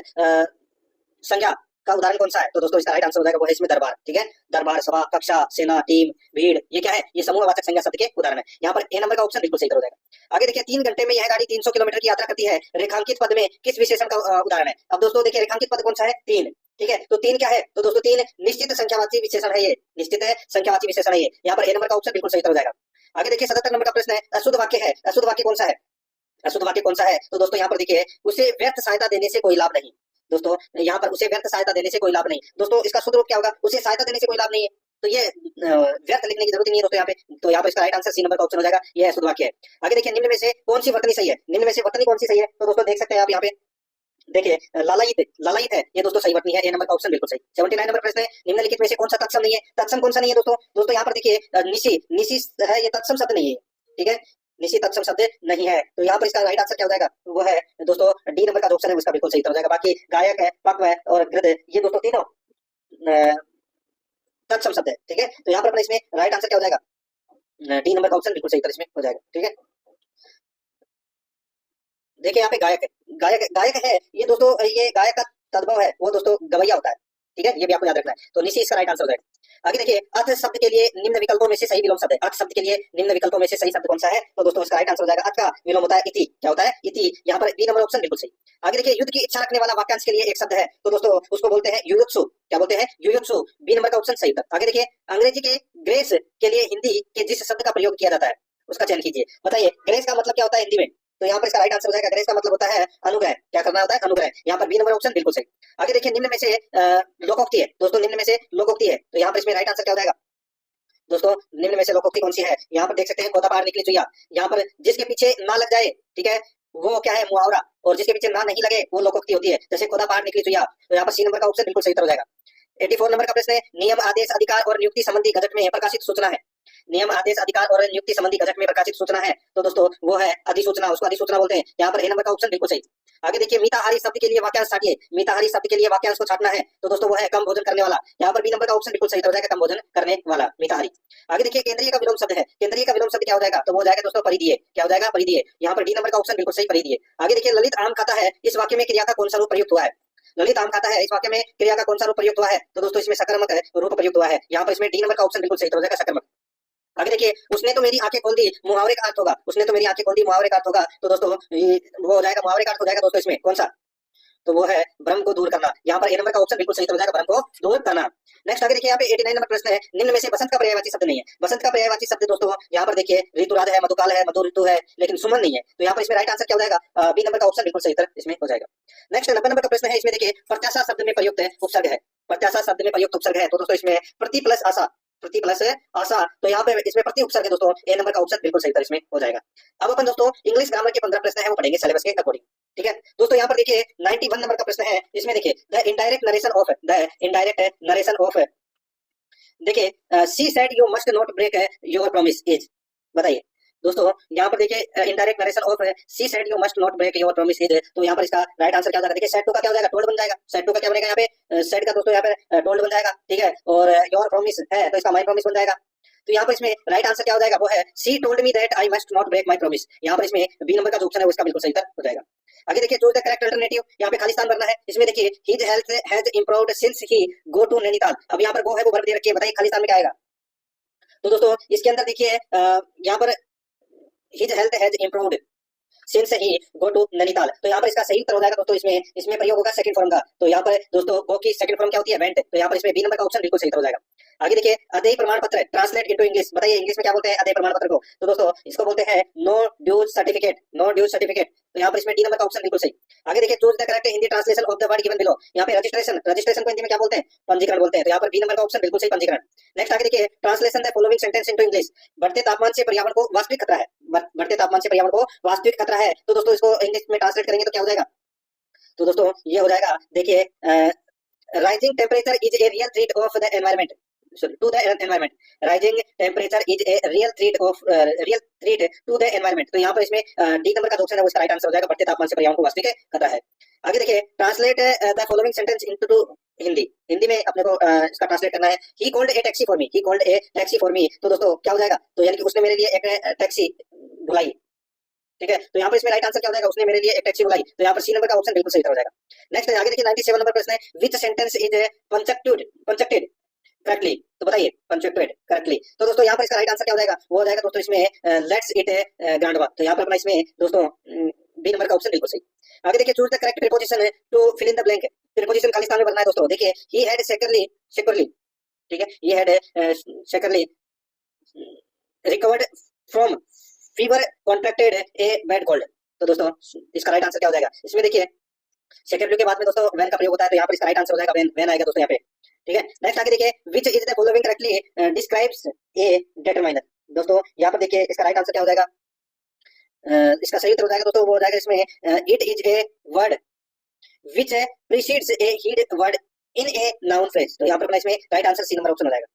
संज्ञा का उदाहरण कौन सा है? तो दोस्तों इसका राइट आंसर हो जाएगा वो है इसमें दरबार। ठीक है, दरबार, सभा, कक्षा, सेना, टीम, भीड़, ये क्या है? ये समूहवाचक संज्ञा शब्द के उदाहरण है। यहाँ पर ए नंबर का ऑप्शन बिल्कुल सही हो जाएगा। आगे देखिए 3 घंटे में यह गाड़ी 300 किलोमीटर की यात्रा करती है, रेखांकित पद में किस विशेषण का उदाहरण है? अब दोस्तों देखिए रेखांकित पद कौन सा है? 3। ठीक है, तो 3 क्या है? तो दोस्तों 3 निश्चित संख्यावाची विशेषण है, ये निश्चित संख्यावाची विशेषण है ये। यहाँ पर ए नंबर का ऑप्शन बिल्कुल सही हो जाएगा। आगे देखिए 77 नंबर का प्रश्न है अशुद्ध वाक्य है। अशुद्ध वाक्य कौन सा है? अशुद्ध वाक्य कौन सा है? तो दोस्तों यहाँ पर देखिए उसे व्यर्थ सहायता देने से कोई लाभ नहीं। दोस्तों यहाँ पर उसे व्यर्थ सहायता देने से कोई लाभ नहीं। दोस्तों इसका शुद्ध रूप क्या होगा? उसे सहायता देने से कोई लाभ नहीं है। तो ये व्यर्थ लिखने की जरूरत नहीं है दोस्तों यहाँ पे। तो यहाँ पर इसका राइट आंसर सी नंबर का ऑप्शन हो जाएगा, ये अशुद्ध वाक्य है। आगे देखिए निम्न में से कौन सी वर्तनी सही है? निम्न में से वर्तनी कौन सी सही है? तो दोस्तों देख सकते हैं आप यहाँ पे देखिए लालायित है, ये दोस्तों सही वर्तनी है, ए नंबर का ऑप्शन बिल्कुल सही। 79 नंबर प्रश्न है निम्नलिखित में से कौन सा तत्सम नहीं है? तत्सम कौन सा नहीं है दोस्तों यहाँ पर देखिए निशी है, ये तत्सम शब्द नहीं है। ठीक है, निशी तत्सम शब्द नहीं है। तो यहाँ पर इसका राइट आंसर क्या हो जाएगा? वो है दोस्तों डी नंबर का ऑप्शन है उसका बिल्कुल सही हो जाएगा। बाकी गायक है, पक्व है और गृध, ये दोस्तों तीनों तत्सम शब्द है। ठीक है, तो यहाँ पर अपना इसमें राइट आंसर क्या हो जाएगा? डी नंबर का ऑप्शन बिल्कुल सही इसमें हो जाएगा। ठीक है, देखिए यहाँ पे गायक है, ये दोस्तों ये गायक का तद्भव है वो दोस्तों गवैया होता है। ठीक है, ये भी आपको याद रखना है। तो निशी इसका राइट आंसर हो जाएगा। आगे देखिए अर्थ शब्द के लिए निम्न विकल्पों में से सही विलोम शब्द है। अर्थ शब्द के लिए निम्न विकल्पों में से सही शब्द कौन सा है? तो दोस्तों इसका राइट आंसर हो जाएगा अर्थ का विलोम होता है इति। क्या होता है? इति। यहाँ पर बी नंबर ऑप्शन बिल्कुल सही। आगे देखिए युद्ध की इच्छा रखने वाला वाक्यांश के लिए एक शब्द है, तो दोस्तों उसको बोलते हैं युयुत्सु। क्या बोलते हैं? युयुत्सु। बी नंबर का ऑप्शन सही था। आगे देखिए अंग्रेजी के ग्रेस के लिए हिंदी के जिस शब्द का प्रयोग किया जाता है उसका चयन कीजिए। बताइए ग्रेस का मतलब क्या होता है हिंदी में? तो यहाँ पर इसका राइट आंसर हो जाएगा ग्रेस का मतलब होता है अनुग्रह। क्या करना होता है? अनुग्रह। यहाँ पर बी नंबर ऑप्शन बिल्कुल सही। आगे देखिए निम्न में से लोकोक्ति है दोस्तों, निम्न में से लोकोक्ति है, तो यहाँ पर इसमें राइट आंसर क्या हो जाएगा? दोस्तों निम्न में से लोकोक्ति कौन सी है? यहाँ पर देख सकते हैं खोदा पार निकली चुईया। यहाँ पर जिसके पीछे ना लग जाए, ठीक है, वो क्या है? मुहावरा। और जिसके पीछे ना नहीं लगे वो लोकोक्ति होती है। जैसे खोदा पार निकली चुईया, तो यहाँ पर सी नंबर का ऑप्शन बिल्कुल सही हो जाएगा। 84 नंबर का प्रश्न है नियम, आदेश, अधिकार और नियुक्ति संबंधी गजट में प्रकाशित सूचना है। नियम, आदेश, अधिकार और नियुक्ति संबंधी गजट में प्रकाशित सूचना है तो दोस्तों वो है अधिसूचना, उसको अधिसूचना बोलते हैं। यहाँ पर ए नंबर का ऑप्शन बिल्कुल सही। आगे देखिए, मिताहारी शब्द के लिए वाक्यांश छाटिए। मिताहारी शब्द के लिए वाक्यांश को छाटना है तो दोस्तों वो है कम भोजन करने वाला। यहाँ पर बी नंबर का ऑप्शन बिल्कुल सही हो जाएगा, कम भोजन करने वाला, मिताहारी। आगे देखिए, केंद्रीय का विलोम शब्द है। केंद्रीय का विलोम शब्द क्या हो जाएगा, तो वो हो जाएगा दोस्तों परिधीय। क्या हो जाएगा, परिधीय। यहाँ पर डी नंबर का ऑप्शन बिल्कुल सही, परिधीय। आगे देखिए, ललित आम खाता है, इस वाक्य में क्रिया का कौन सा रूप प्रयुक्त हुआ है। ललित आम खाता है, इस वाक्य में क्रिया का कौन सा रूप प्रयुक्त हुआ है, तो दोस्तों इसमें सकर्मक रूप प्रयुक्त हुआ है। यहाँ पर इसमें डी नंबर का ऑप्शन बिल्कुल सही हो जाएगा, सकर्मक। आगे देखिए, उसने तो मेरी आंखें खोल दी, मुहावरे का अर्थ होगा। उसने तो मेरी आंखें खोल दी, मुहावरे का अर्थ होगा तो दोस्तों वो हो जाएगा, मुहावरे का अर्थ हो जाएगा दोस्तों इसमें कौन सा, तो वो है भ्रम को दूर करना। यहाँ पर ए नंबर का ऑप्शन बिल्कुल सही हो जाएगा, भ्रम को दूर करना। नेक्स्ट आगे देखिए, यहाँ पे 89 नंबर प्रश्न है, निम्न में से बसंत का पर्यायवाची शब्द नहीं है। बसंत का पर्यायवाची शब्द दोस्तों यहाँ पर देखिए, ऋतुराज है, मधुकाल है, मधु ऋतु है, लेकिन सुमन नहीं है। तो यहाँ पर इसमें राइट आंसर क्या हो जाएगा, बी नंबर का ऑप्शन बिल्कुल सही उत्तर इसमें हो जाएगा। नेक्स्ट 90 नंबर का प्रश्न है, इसमें देखिए प्रत्याशा शब्द में प्रयुक्त उपसर्ग है। प्रत्याशा शब्द में प्रयुक्त उपसर्ग है तो दोस्तों इसमें प्रति प्लस आशा, प्रति प्लस आशा, तो यहाँ पे इसमें प्रति उपसर्ग है दोस्तों, ए नंबर का ऑप्शन बिल्कुल सही उत्तर इसमें हो जाएगा। अब अपन दोस्तों इंग्लिश ग्रामर के 15 प्रश्न है वो पढ़ेंगे सिलेबस के अकॉर्डिंग। ठीक है दोस्तों, यहाँ पर देखिए 91 नंबर का प्रश्न है, इसमें देखिए द इनडायरेक्ट नरेशन ऑफ देखिए she said you must not break your promise is, बताइए दोस्तों यहाँ पर देखिए indirect narration of she said you must not break your promise is, तो यहाँ पर इसका राइट आंसर क्या हो जाएगा, देखिए सेड टू का क्या हो जाएगा, टोल्ड बन जाएगा। सेड टू का क्या बनेगा यहाँ पे, सेड का दोस्तों यहाँ पे टोल्ड बन जाएगा। ठीक है, और योर प्रॉमिस है तो इसका माई प्रॉमिस बन जाएगा। तो यहाँ पर इसमें राइट आंसर क्या हो जाएगा, वो है she told me that I must not break my promise. यहाँ पर इसमें बी नंबर का जो ऑप्शन है वो इसका बिल्कुल सही उत्तर हो जाएगा। आगे देखिए, चूज द करेक्ट अल्टरनेटिव, यहाँ पे खालिस्तान भरना है। इसमें देखिए his health has improved since he go to Nainital. अब यहाँ पर गो है वो वर्ब दे रखी है, बताइए खालिस्तान में क्या आएगा। तो दोस्तों इसके अंदर देखिए यहाँ पर his health has improved since he go to Nainital, तो यहाँ पर इसका सही उत्तर हो जाएगा दोस्तों, इसमें प्रयोग होगा सेकंड फॉर्म का। तो यहाँ पर दोस्तों गो की सेकंड फॉर्म क्या होती है, वेंट, तो यहाँ पर इसमें बी नंबर का ऑप्शन बिल्कुल सही हो जाएगा। आगे देखिए, अदेय प्रमाण पत्र ट्रांसलेट इनटू इंग्लिश, बताइए इंग्लिश में क्या बोलते हैं अदेय प्रमाण पत्र को, तो दोस्तों इसको बोलते हैं no dues certificate, no dues certificate, तो यहाँ पर इसमें डी नंबर का ऑप्शन बिल्कुल सही। आगे देखिए, choose the correct Hindi translation of the word given below, यहाँ पे रजिस्ट्रेशन को हिंदी में क्या बोलते हैं, पंजीकरण बोलते हैं, तो यहाँ पर बी नंबर का ऑप्शन बिल्कुल सही, पंजीकरण। नेक्स्ट आगे देखिए, translation the following sentence into English, बढ़ते तापमान से पर्यावरण को वास्तविक खतरा है, बढ़ते तापमान से पर्यावरण को वास्तविक खतरा है, तो दोस्तों इसको इंग्लिश में ट्रांसलेट करेंगे तो क्या हो जाएगा, तो दोस्तों ये हो जाएगा देखिए rising temperature is a real threat of the environment, to the environment, rising temperature is a real threat to the environment, तो यहाँ पर इसमें डी नंबर का ऑप्शन है वो इसका राइट आंसर हो जाएगा, बढ़ते तापमान से पर्यावरण को वास्तविक खतरा है। आगे देखिए, translate the following sentence into Hindi में अपने को इसका ट्रांसलेट करना है। He called a taxi for me, he called a taxi for me, तो दोस्तों क्या हो जाएगा, तो यानी कि उसने मेरे लिए एक टैक्सी बुलाई। ठीक है, तो यहाँ पर इसमें राइट आंसर क्या हो जाएगा, उसने मेरे लिए एक टैक्सी बुलाई, तो यहाँ पर सी नंबर का ऑप्शन बिल्कुल सही हो जाएगा। नेक्स्ट आगे देखिए 97 नंबर प्रश्न है, विच सेंटेंस इज पंचक्टेड करेक्टली, तो बताइए पंचक्टेड करेक्टली, तो दोस्तों यहाँ पर इसका राइट आंसर क्या हो जाएगा, वो हो जाएगा दोस्तों इसमें लेट्स इट ग्रांडमा, तो यहाँ पर अपना इसमें दोस्तों बी नंबर का ऑप्शन बिल्कुल सही। आगे देखिए, choose the correct preposition to fill in the blank, preposition खालिस्तान में भरना है दोस्तों। देखिए ही हैड securely, ठीक है, he had securely recovered from fever contracted a bad cold, तो दोस्तों इसका राइट आंसर क्या हो जाएगा, इसमें देखिए सेकेंडरी के बाद में दोस्तों वैन का प्रयोग होता है, तो यहाँ पर इसका राइट आंसर हो जाएगा वैन आएगा दोस्तों यहाँ पे। ठीक है, नेक्स्ट आगे देखिए, which is the following correctly describes a determiner, दोस्तों यहाँ पर देखिए इसका राइट आंसर क्या हो जाएगा, इसका सही उत्तर हो जाएगा दोस्तों वो हो जाएगा इसमें it is a word which precedes a head word in a noun phrase, तो यहाँ पर अपना इसमें right answer C number option हो जाएगा।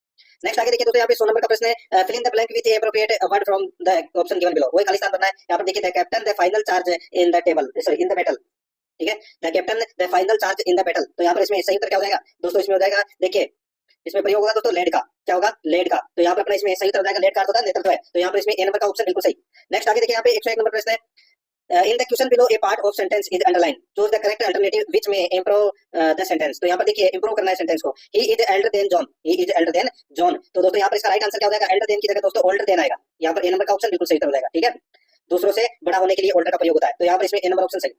नेक्स्ट आगे देखिए दोस्तों, यहाँ पे 100 नंबर का प्रश्न है, fill in the blank with appropriate word from the option given below, वही खालिस्तान करना है। यहाँ पर देखिए the captain the final charge in the table, sorry in the battle, ठीक है, the captain the final charge in the battle, तो यहाँ पर इसमें सही उत्तर क्या हो जाएगा दोस्तों, इसमें हो जाएगा देखिए इसमें प्रयोग होगा दोस्तों लेड का, क्या होगा लेड का, तो यहाँ पर अपना इसमें सही उत्तर हो जाएगा लेड का होता है नेतृत्व है, तो यहाँ पर इसमें ए नंबर का ऑप्शन बिल्कुल सही। नेक्स्ट आगे देखिए, यहाँ पे 101 नंबर प्रश्न है, in the question below a part of sentence is underlined, choose the correct alternative which may improve the sentence, तो यहाँ पर देखिए improve करना है सेंटेंस को, he is elder than John, he is elder than John, तो दोस्तों यहाँ पर इसका राइट आंसर क्या हो जाएगा, elder than की जगह दोस्तों older than आएगा, यहाँ पर ए नंबर का ऑप्शन बिल्कुल सही हो जाएगा। ठीक है, दूसरों से बड़ा होने के लिए older का प्रयोग होता है, तो यहाँ पर इसमें ए नंबर ऑप्शन सही।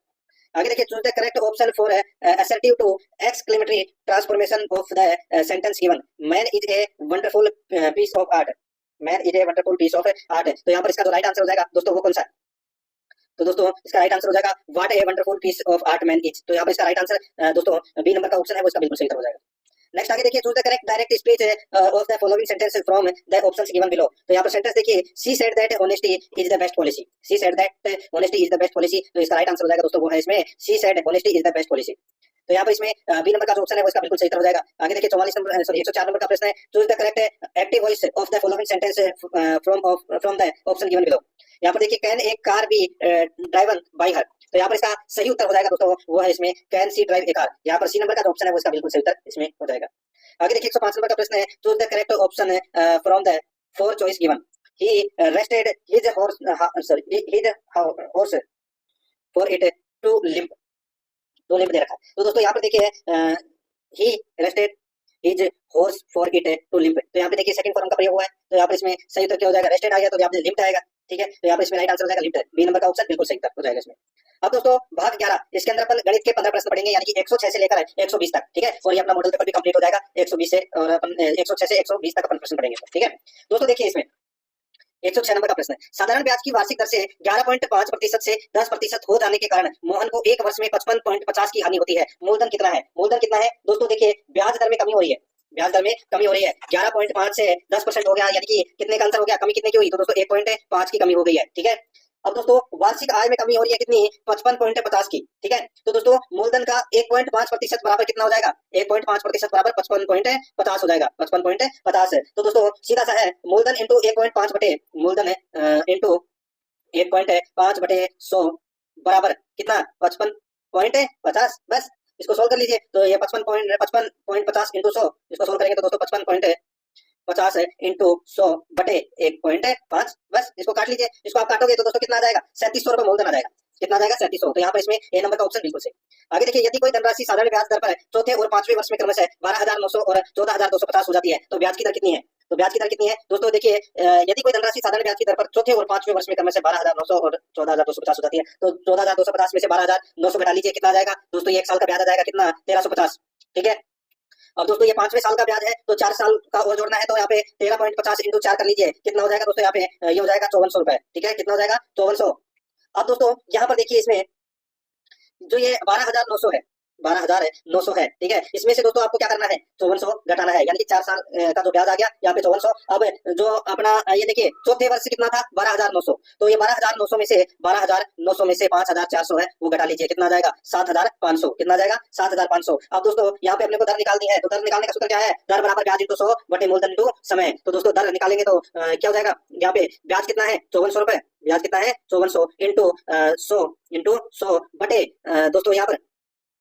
आगे देखिए, choose the correct option for assertive to exclamatory transformation of the sentence given, man is a wonderful piece of art, man is a wonderful piece of art, तो यहाँ पर इसका जो राइट आंसर हो जाएगा दोस्तों वो कौन सा है, तो दोस्तों इसका राइट आंसर हो जाएगा what a wonderful piece of art man is, तो यहाँ पर इसका राइट आंसर दोस्तों बी नंबर का ऑप्शन है वो इसका बिल्कुल सही हो जाएगा। नेक्स्ट आगे देखिए, choose the correct direct speech of the following sentence from the options given below, तो यहाँ पर सेंटेंस देखिए she said that honesty is the best policy, she said that honesty is the best policy, तो इसका राइट आंसर हो जाएगा दोस्तों वो है इसमें she said honesty is the best policy. तो यहाँ पर इसमें बी नंबर का जो ऑप्शन है वो इसका बिल्कुल सही उत्तर हो जाएगा। आगे देखिए 44 नंबर सॉरी 104 नंबर का प्रश्न है, choose the correct active voice of the following sentence from the option given below. यहाँ पर देखिए can a car B driven by हर, तो यहाँ पर इसका सही उत्तर हो जाएगा दोस्तों वो है इसमें can she drive a car. यहाँ पर सी नंबर का जो ऑप्शन है वो इसका बिल्कुल सही उत्तर इसमें हो जाएगा। आगे देखिए 105 नंबर का प्रश्न है, choose the correct option from the four choice given. He rested his horse for it to limp, दो लिम्प दे रखा है। तो दोस्तों यहाँ पर देखिए he rested his horse for it to limp, तो यहाँ पे देखिए सेकंड फॉर्म का प्रयोग हुआ है, तो यहाँ पर इसमें सही उत्तर क्या हो जाएगा, रेस्टेड आ गया तो यहाँ पे लिम्प आएगा। ठीक है, तो यहाँ पर इसमें राइट आंसर हो जाएगा लिम्प, बी नंबर का ऑप्शन बिल्कुल सही उत्तर हो जाएगा इसमें। अब दोस्तों भाग 11, इसके अंदर अपन गणित के 15 प्रश्न पढ़ेंगे, यानी कि 106 से लेकर 120 तक। ठीक है, और ये अपना मॉडल पेपर भी कंप्लीट हो जाएगा 120 से, और अपन 106 से 120 तक अपन प्रश्न पढ़ेंगे। ठीक है दोस्तों, देखिए इसमें 106 नंबर का प्रश्न है, साधारण ब्याज की वार्षिक दर से 11.5% से 10% हो जाने के कारण मोहन को एक वर्ष में 55.50 की हानि होती है। मूलधन कितना है? मूलधन कितना है दोस्तों, देखिए ब्याज दर में कमी हो रही है, ब्याज दर में कमी हो रही है, 11.5 से 10% हो गया, यानी कि कितने का अंतर हो गया, कमी कितने की हुई, तो दोस्तों 1.5 की कमी हो गई है। ठीक है, अब दोस्तों वार्षिक आय में कमी हो रही है कितनी, 55.50 की। ठीक है, तो दोस्तों मूलधन का 1.5% बराबर कितना हो जाएगा, 1.5% बराबर 55.50 हो जाएगा, 55.50। तो दोस्तों सीधा सा है, मूलधन इंटू 1.5 बटे मूलधन इंटू 1.5 बटे 100 बराबर कितना, 55.50। बस इसको सोल्व कर लीजिए, तो ये 55.50 इंटू 100, इसको सोल्व करेंगे तो दोस्तों 55.50 इंटू 100 बटे 1.5। बस इसको काट लीजिए, इसको आप काटोगे तो दोस्तों कितना आ जाएगा, 3700 रुपए मूलधन आ जाएगा। कितना आ जाएगा, 3700। तो यहाँ पर इसमें ए नंबर का ऑप्शन बिल्कुल सही। आगे देखिए, यदि कोई धनराशि साधारण ब्याज दर पर चौथे और पांचवें वर्ष में क्रमशः 12,900 और 14,250 हो जाती है, तो ब्याज की दर कितनी है? तो ब्याज की दर कितनी है दोस्तों, देखिए यदि कोई धनराशि साधारण ब्याज की दर पर चौथे और पांचवें वर्ष में क्रमशः 12,900 और 14,250 हो जाती है, तो 14,250 में से 12,900 घटा लीजिए, कितना आ जाएगा दोस्तों, ये एक साल का ब्याज आ जाएगा कितना, 1350। ठीक है, अब दोस्तों ये 5वें साल का ब्याज है, तो 4 साल का और जोड़ना है, तो यहाँ पे 13.50 इंटू 4 कर लीजिए, कितना हो जाएगा दोस्तों, यहाँ पे ये हो जाएगा 5400 रुपए। ठीक है, कितना हो जाएगा, 5400। अब दोस्तों यहाँ पर देखिए, इसमें जो ये 12,900 है, 12,900 है। ठीक है, इसमें से दोस्तों आपको क्या करना है, 5400 घटाना है, यानी कि 4 साल का जो ब्याज आ गया यहाँ पे 5400। अब जो अपना ये देखिए चौथे वर्ष कितना था, 12,900, तो ये 12,900 में से 12,900 में से 5,400 है, वो घटा लीजिए, कितना आ जाएगा, 7,500। कितना आ जाएगा, 7,500। अब दोस्तों यहाँ पे अपने को दर निकालनी है, तो दर निकालने का सूत्र क्या है, दर बराबर ब्याज इंटू 100 बटे मूलधन इंटू समय। तो दोस्तों दर निकालेंगे तो क्या हो जाएगा, यहाँ पे ब्याज कितना है, 5400 रुपए, ब्याज कितना है 5400 इंटू 100 बटे दोस्तों यहाँ पर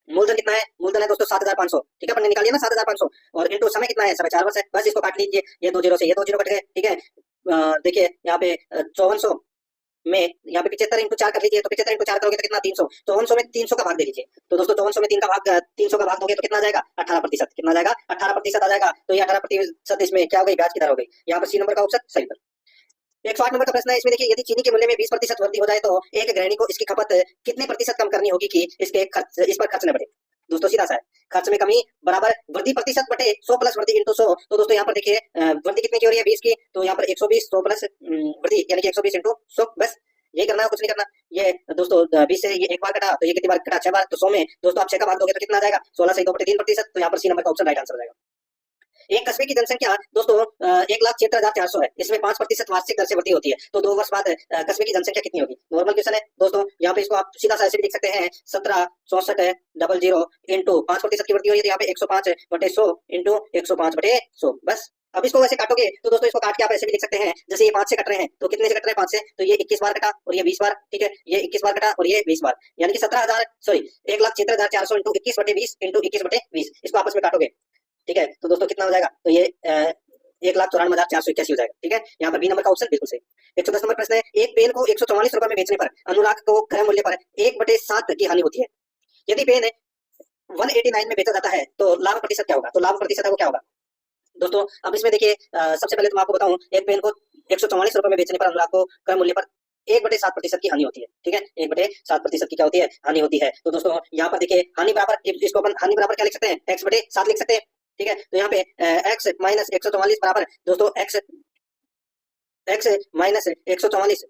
मूलधन कितना है, मूलधन है दोस्तों 7,500। ठीक है, अपन ने निकाली ना 7,500, और इंटू समय कितना है, 4.5 वर्ष है। बस इसको काट लीजिए, ये 2 जीरो से ये 2 जीरो कट गए। ठीक है, देखिए यहाँ पे 5400 में यहाँ पे 75 इंटू 4 कर लीजिए, तो 75 इंटू 4 करोगे तो कितना, 300। 5400 में 300 का भाग दे लीजिए, तो दोस्तों 5400 में 300 का भाग दोगे तो कितना आ जाएगा, 18%। कितना आ जाएगा, 18% आ जाएगा। तो ये 18% इसमें क्या हो गई, ब्याज की दर हो गई। यहाँ पर सी नंबर का ऑप्शन सही है। 108 नंबर का प्रश्न है, इसमें देखिए यदि चीनी के मूल्य में 20% वृद्धि हो जाए तो एक गृहिणी को इसकी खपत कितने प्रतिशत कम करनी होगी कि इस पर खर्च न बढ़े। दोस्तों सीधा सा है, खर्च में कमी बराबर वृद्धि प्रतिशत बटे 100 प्लस वृद्धि इंटू 100। तो दोस्तों यहाँ पर देखिए वृद्धि कितने की हो रही है, 20 की, तो यहाँ पर 120, 100 प्लस वृद्धि यानी कि 120 इंटू 100। बस यही करना है, कुछ नहीं करना। ये दोस्तों 20 से ये एक बार कटा, तो ये कितनी बार कटा, 6 बार, तो 100 में दोस्तों आप 6 का भाग दोगे तो कितना आ जाएगा, 16 से 2 बटे 3%। तो यहाँ पर सी नंबर का ऑप्शन राइट आंसर हो जाएगा। एक कस्बे की जनसंख्या दोस्तों 1,76,400 है, इसमें 5% वार्षिक दर से वृद्धि होती है, तो 2 वर्ष बाद कस्बे की जनसंख्या कितनी होगी। नॉर्मल क्वेश्चन है दोस्तों, यहाँ पे इसको आप सीधा सा ऐसे भी लिख सकते हैं, 17,64,000 इंटू 5% की वृद्धि हुई है, तो यहाँ पे 105 बटे 100 इंटू 105 बटे 100। बस अब इसको वैसे काटोगे तो दोस्तों इसको काट के आप ऐसे भी लिख सकते हैं, जैसे ये 5 से कट रहे हैं, तो कितने से कट रहे हैं, 5 से, तो ये 21 बार कटा और ये 20 बार। ठीक है, ये 21 बार कटा और ये 20 बार, यानी कि 1,76,400 इंटू 21 बटे 20 इंटू 21 बटे 20, इसको आपस में काटोगे। ठीक है, तो दोस्तों कितना हो जाएगा, तो ये 1,94,481 हो जाएगा। ठीक है, यहाँ पर बी नंबर का ऑप्शन बिल्कुल सही। 110 नंबर प्रश्न है, एक पेन को 144 रुपए में बेचने पर अनुराग को क्रय मूल्य पर 1/7 की हानि होती है। यदि पेन 189 में बेचा जाता है तो लाभ प्रतिशत क्या होगा, तो लाभ प्रतिशत है वो क्या होगा दोस्तों। अब इसमें देखिए सबसे पहले तो मैं आपको बताऊं, एक पेन को 144 रुपए में बेचने पर अनुराग को क्रय मूल्य पर 1/7% की हानि होती है। ठीक है, 1/7% की क्या होती है, हानि होती है। तो दोस्तों यहाँ पर देखिए हानि बराबर, इसको अपन हानि बराबर क्या लिख सकते हैं, x/7 लिख सकते हैं। ठीक है, तो यहाँ पे x माइनस 144 बराबर दोस्तों x माइनस 144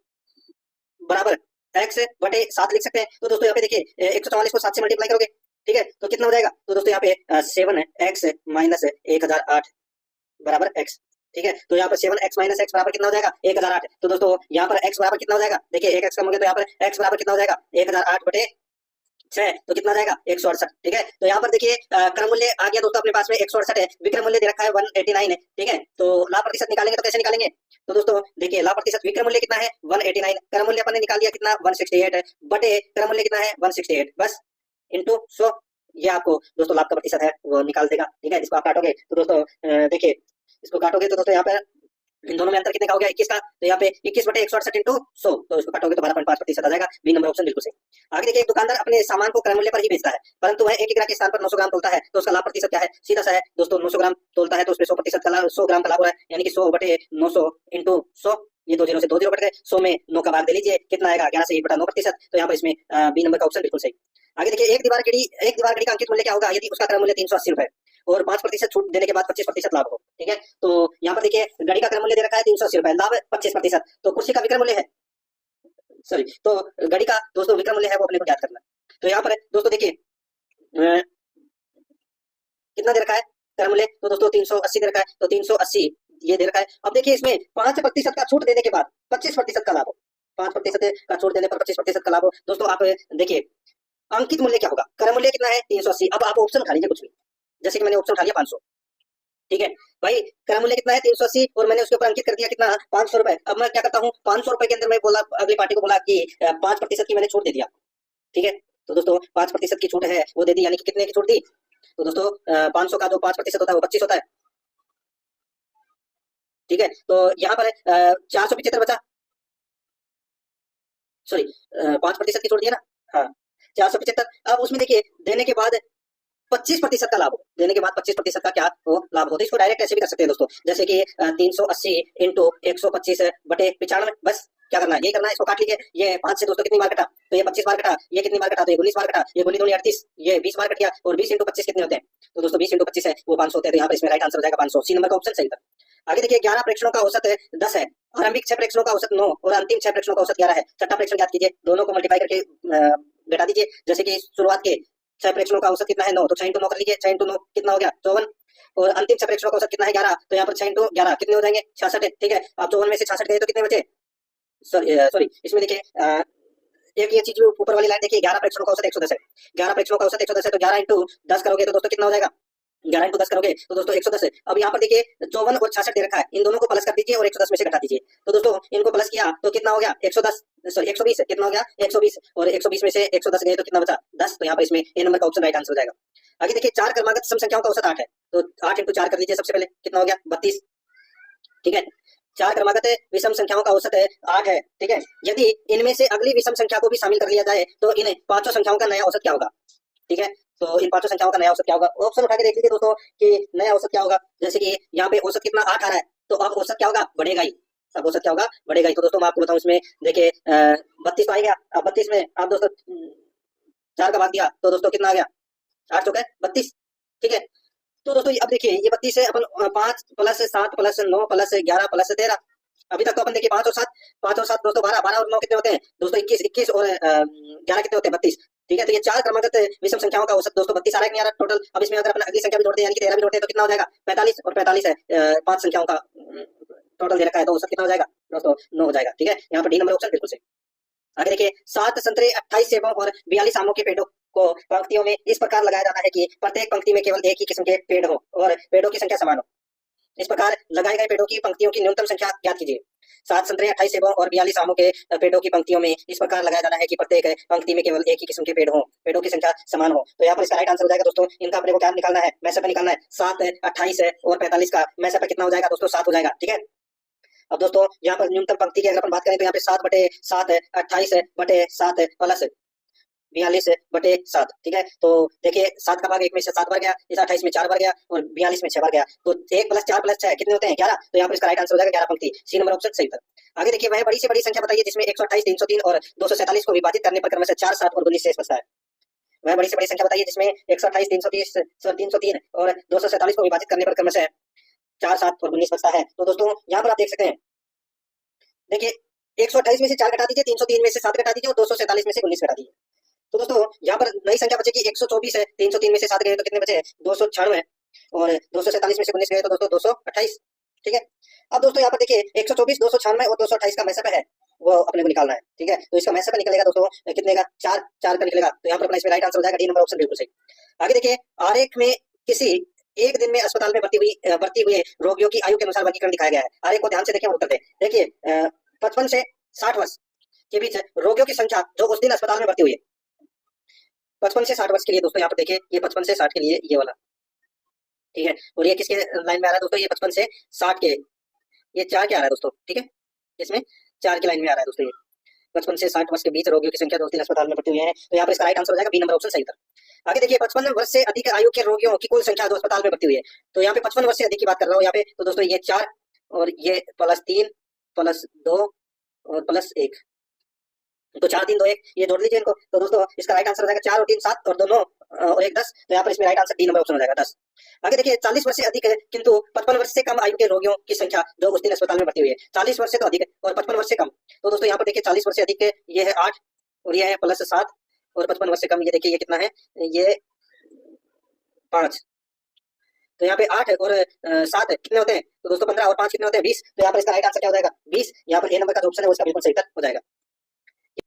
बराबर x/7 लिख सकते हैं। तो दोस्तों यहाँ पे देखिए 144 को 7 से मल्टीप्लाई करोगे, ठीक है, तो कितना हो जाएगा, तो दोस्तों यहाँ पे 7x माइनस 1008 बराबर x। ठीक है, तो यहाँ पर 7x माइनस x बराबर कितना हो जाएगा, 1008। तो दोस्तों यहाँ पर x बराबर कितना हो जाएगा, देखिए 1x कम हो गया, तो यहाँ पर x बराबर कितना हो जाएगा, 1008 बटे 6 तो कितना जाएगा 168। ठीक है, तो यहाँ पर देखिए क्रम मूल्य आ गया दोस्तों अपने पास में 168 है, विक्रम मूल्य दे रखा है 189 है। ठीक है, तो लाभ प्रतिशत निकालेंगे तो कैसे निकालेंगे? तो दोस्तों देखिए लाभ प्रतिशत विक्रम मूल्य कितना है 189, क्रम मूल्य अपन ने निकाल दिया कितना 168 है, बटे क्रम मूल्य कितना है 168, बस इंटू 100, ये आपको दोस्तों लाभ का प्रतिशत है वो निकाल देगा। ठीक है, इसको आप काटोगे तो दोस्तों देखिए इसको काटोगे तो दोस्तों यहाँ पर इन दोनों में अंतर कितने का हो गया 21 का, तो यहाँ पे 21 बटे 168 इंटू 100, तो इसको काटोगे तो 12.5% आ जाएगा। बी नंबर ऑप्शन बिल्कुल सही। आगे देखिए एक दुकानदार अपने सामान को क्रय मूल्य पर ही बेचता है, परंतु वह 1 ग्राम के स्थान पर 900 ग्राम तोलता है, तो उसका लाभ प्रतिशत क्या है? सीधा सा है दोस्तों, 900 ग्राम तोलता है तो उसमें 100% का लाभ, 100 ग्राम का लाभ हो रहा है, यानी कि 100 बटे 900 इंटू 100, ये 2 जीरो से 2 जीरो कट गए, 100 में 9 का भाग दे लीजिए, कितना आएगा 11 से 1 बटा 9%, तो यहाँ पर इसमें बी नंबर का ऑप्शन बिल्कुल सही। आगे देखिए एक दीवार घड़ी का अंकित मूल्य क्या होगा यदि उसका क्रय मूल्य 380 रुपए और 5% छूट देने के बाद 25% लाभ हो। ठीक है, तो यहाँ पर देखिए घड़ी का क्रय मूल्य दे रखा है 380 रुपए, लाभ 25%, तो कुर्सी का विक्रय मूल्य है, सॉरी, तो घड़ी का दोस्तों विक्रय मूल्य है वो अपने को ज्ञात करना है। तो यहाँ पर दोस्तों देखिए कितना दे रखा है क्रय मूल्य, तो दोस्तों 380 दे रखा है, तो 380 ये दे रखा है। अब देखिए इसमें 5% का छूट देने के बाद 25% का लाभ हो, 5% का छूट देने पर 25% का लाभ हो। दोस्तों आप देखिए अंकित मूल्य क्या होगा, क्रय मूल्य कितना है 380, अब आप ऑप्शन उठा लीजिए कुछ भी, जैसे कि मैंने ऑप्शन उठा लिया 500। ठीक है भाई, क्रय मूल्य कितना है 380 और मैंने उसके ऊपर अंकित कर दिया कितना 500 रुपए। अब मैं क्या करता हूँ 500 रुपए के अंदर मैं बोला अगली पार्टी को बोला कि 5% की मैंने छूट दे दिया। ठीक है, तो दोस्तों 5% की छूट है वो दे दी, यानी कि कितने की छूट दी, तो दोस्तों 500 का जो 5% होता है वो 25 होता है। ठीक है, तो यहाँ पर 475 बचा, सॉरी 5% की छूट दिया ना, हाँ 475। अब उसमें देखिए देने के बाद 25% का लाभ हो, देने के बाद 25% का क्या हो लाभ हो, तो इसको डायरेक्ट ऐसे भी कर सकते हैं दोस्तों, जैसे कि 380 इंटू 125 बटे 95, बस क्या करना है यही करना है, इसको काट लीजिए। ये 5 से दोस्तों कितनी बार कटा, तो ये 25 बार कटा, ये कितनी बार कटा, तो ये 19 बार कटा, ये गोली दूनी 38, ये 20 बार कट गया, और 20 इंटू 25 कितने होते हैं, तो दोस्तों 20 इंटू 25 है वो 500 होते हैं, तो यहाँ पर इसमें राइट आंसर हो जाएगा 500, सी नंबर का ऑप्शन सही था। आगे देखिए 11 प्रेक्षणों का औसत 10 है, आरंभिक 6 प्रेक्षणों का औसत 9 और अंतिम 6 प्रेक्षणों का औसत 11 है, छठा प्रेक्षण याद कीजिए, दोनों को मल्टीप्लाई करके घटा दीजिए, जैसे कि शुरुआत के 6 प्रेक्षणों का औसत कितना है 9, तो 6 इंटू 9 कर लीजिए, 6 इंटू 9 कितना हो गया 54, और अंतिम 6 प्रेक्षणों का औसत कितना है 11, तो यहाँ पर 6 इंटू 11 कितने हो जाएंगे 66। ठीक है, आप 54 में से 66 गए तो कितने बचे, सॉरी इसमें देखिए एक ये चीज ऊपर वाली लाइन देखिए 11 प्रेक्षणों का औसत 110 है, 11 प्रेक्षणों का औसत 110 है, तो 11 इंटू 10 करोगे तो दोस्तों कितना हो जाएगा, 11 इंटू 10 करोगे तो दोस्तों 110 है। अब यहाँ पर देखिए 54 और 66 दे रखा है, इन दोनों को प्लस कर दीजिए और 110 में से घटा दीजिए, तो दोस्तों इनको प्लस किया तो कितना हो गया 110, सॉरी 120, कितना हो गया 120, और 120 में से 110 गए तो कितना बचा 10, तो यहाँ पर इसमें ए नंबर का ऑप्शन राइट आंसर हो जाएगा। आगे देखिए 4 क्रमागत सम संख्याओं का औसत 8 है, तो 8 इंटू 4 कर लीजिए, सबसे पहले कितना हो गया 32। ठीक है, 4 क्रमागत विषम संख्याओं का औसत 8 है। ठीक है, यदि इनमें से अगली विषम संख्या को भी शामिल कर लिया जाए तो इन पांचों संख्याओं का नया औसत क्या होगा। ठीक है, तो इन पांचों संख्याओं का नया औसत क्या होगा, ऑप्शन उठा के देख लीजिए दोस्तों कि नया औसत क्या होगा, जैसे कि यहाँ पे औसत कितना 8 आ रहा है, तो अब औसत क्या होगा बढ़ेगा ही, अब औसत क्या होगा बढ़ेगा ही। तो दोस्तों मैं आपको बताऊं इसमें देखिए 32 तो आ गया, अब 32 में आप दोस्तों 4 का भाग दिया तो दोस्तों कितना आ गया 8 चौके 32। ठीक है, तो दोस्तों अब देखिए ये 32 है अपन 5 प्लस 7 प्लस 9 प्लस 11 प्लस 13, अभी तक तो अपन देखिए 5 और 7 दोस्तों 12, 12 और 9 कितने होते हैं दोस्तों 21, 21 और 11 कितने होते हैं 32। ठीक है, तो ये 4 क्रमागत विषम संख्याओं का औसत दोस्तों 32 आ रहा है कि नहीं आ रहा टोटल। अब इसमें अगर अपन अगली संख्या भी जोड़ते हैं यानी कि 13 भी जोड़ते हैं तो कितना हो जाएगा 45, और 45 है 5 संख्याओं का टोटल दे रखा है, तो औसत कितना हो जाएगा दोस्तों 9 हो जाएगा। ठीक है, यहाँ पर डी नंबर ऑप्शन बिल्कुल सही। आगे देखिए 7 संतरे 28 सेबों और 42 आमों के पेड़ों को पंक्तियों में इस प्रकार लगाया जाना है कि प्रत्येक पंक्ति में केवल एक ही किस्म के पेड़ हो और पेड़ों की संख्या समान हो। इस प्रकार लगाए गए पेड़ों की पंक्तियों की न्यूनतम संख्या ज्ञात कीजिए। 7 संतरे 28 सेबों और 42 आमों के पेड़ों की पंक्तियों में इस प्रकार लगाया जाना है कि प्रत्येक पंक्ति में केवल एक ही किस्म के पेड़ हो, पेड़ों की संख्या समान हो। तो यहाँ पर इसका राइट आंसर हो जाएगा दोस्तों, इनका अपने को क्या निकालना है, मैसेप निकालना है। 7 28 और 45 का मैसेप कितना हो जाएगा दोस्तों 7 हो जाएगा। ठीक है, अब दोस्तों यहाँ पर न्यूनतम पंक्ति की अगर अपन बात करें तो यहाँ पे 7 बटे 7 28 बटे 7 प्लस 42 बटे 7। ठीक है, तो देखिए 7 का भाग 1 में से 7 बार गया, इस 28 में 4 बार गया और 42 में 6 बार गया, तो 1 प्लस 4 प्लस 6 कितने होते हैं 11, तो यहाँ पर इसका राइट आंसर हो जाएगा 11 पंक्ति, सी नंबर ऑप्शन सही था। आगे देखिए वह बड़ी से बड़ी संख्या बताइए जिसमें 128 303 और 247 को विभाजित करने पर क्रमशः 4 7 और 19 शेष बचता है। वह बड़ी से बड़ी संख्या बताइए जिसमें 128 303 और 247 को विभाजित करने पर क्रमशः 4 7 और 19 बचता है। तो दोस्तों यहाँ पर आप देख सकते हैं, देखिए 128 में से 4 घटा दीजिए, 303 में से 7 घटा दीजिए और 247 में से 19 घटा दीजिए, तो दोस्तों यहाँ पर नई संख्या बचेगी 124 है, 303 में से 7 गए तो कितने बचे 296 और 247 में से 19 गए तो दोस्तों 228। ठीक है, अब दोस्तों यहाँ पर देखिए 124 296 और 228 का मैसेप है वो अपने को निकालना है। ठीक है, तो इसका मैसेज का निकलेगा दोस्तों कितने का, 4 का निकलेगा। तो यहाँ पर अपना इसमें राइट आंसर हो जाएगा डी नंबर ऑप्शन, बिल्कुल सही। आगे देखिए, आरेख में किसी एक दिन में अस्पताल में भर्ती हुए रोगियों की आयु के अनुसार वर्गीकरण दिखाया गया है। आरेख को ध्यान से देखिए और उत्तर दें। देखिए 55 से 60 वर्ष के बीच रोगियों की संख्या जो उस दिन अस्पताल में भर्ती हुई है, 55 से 60 वर्ष के लिए दोस्तों यहाँ पर देखिए, ये 55 से 60 के लिए ये वाला, ठीक है। और ये किसके लाइन में आ रहा है दोस्तों, ये 55 से 60 के, ये 4 के आ रहा है दोस्तों, ठीक है, इसमें 4 की लाइन में आ रहा है दोस्तों। ये 55 से 60 वर्ष के बीच रोगियों की संख्या जो 3 अस्पताल में भर्ती हुए हैं, तो यहाँ पर इसका राइट आंसर हो जाएगा बी नंबर ऑप्शन, सही उत्तर। आगे देखिए, 55 वर्ष से अधिक आयु के रोगियों की कुल संख्या जो अस्पताल में भर्ती हुई है, तो यहाँ पे 55 वर्ष से अधिक की बात कर रहा हूँ यहाँ पे, तो दोस्तों ये 4 और ये +3 +2 और +1, तो 4 3 2 1, ये जोड़ लीजिए इनको, तो दोस्तों इसका राइट आंसर हो जाएगा 4 और 3 7 और 2 और 1 10, तो यहाँ पर इसमें right answer D number option हो जाएगा 10। आगे देखिए, 40 वर्ष से अधिक है किंतु 55 वर्ष से कम आयु के रोगियों की संख्या जो उस दिन अस्पताल में भर्ती हुई है, 40 वर्ष से तो अधिक है और 55 वर्ष से कम, तो दोस्तों यहाँ पर देखिए 40 वर्ष से अधिक है, ये है 8 और ये है +7 और 55 वर्ष से कम, ये देखिए ये कितना है, ये 5, तो यहाँ पे 8 और 7 कितने होते हैं, तो दोस्तों 15 और 5 कितने होते हैं, 20, तो यहाँ पर इसका राइट आंसर क्या हो जाएगा 20। यहाँ पर ए नंबर का जो ऑप्शन है वो इसका बिल्कुल सही उत्तर हो जाएगा।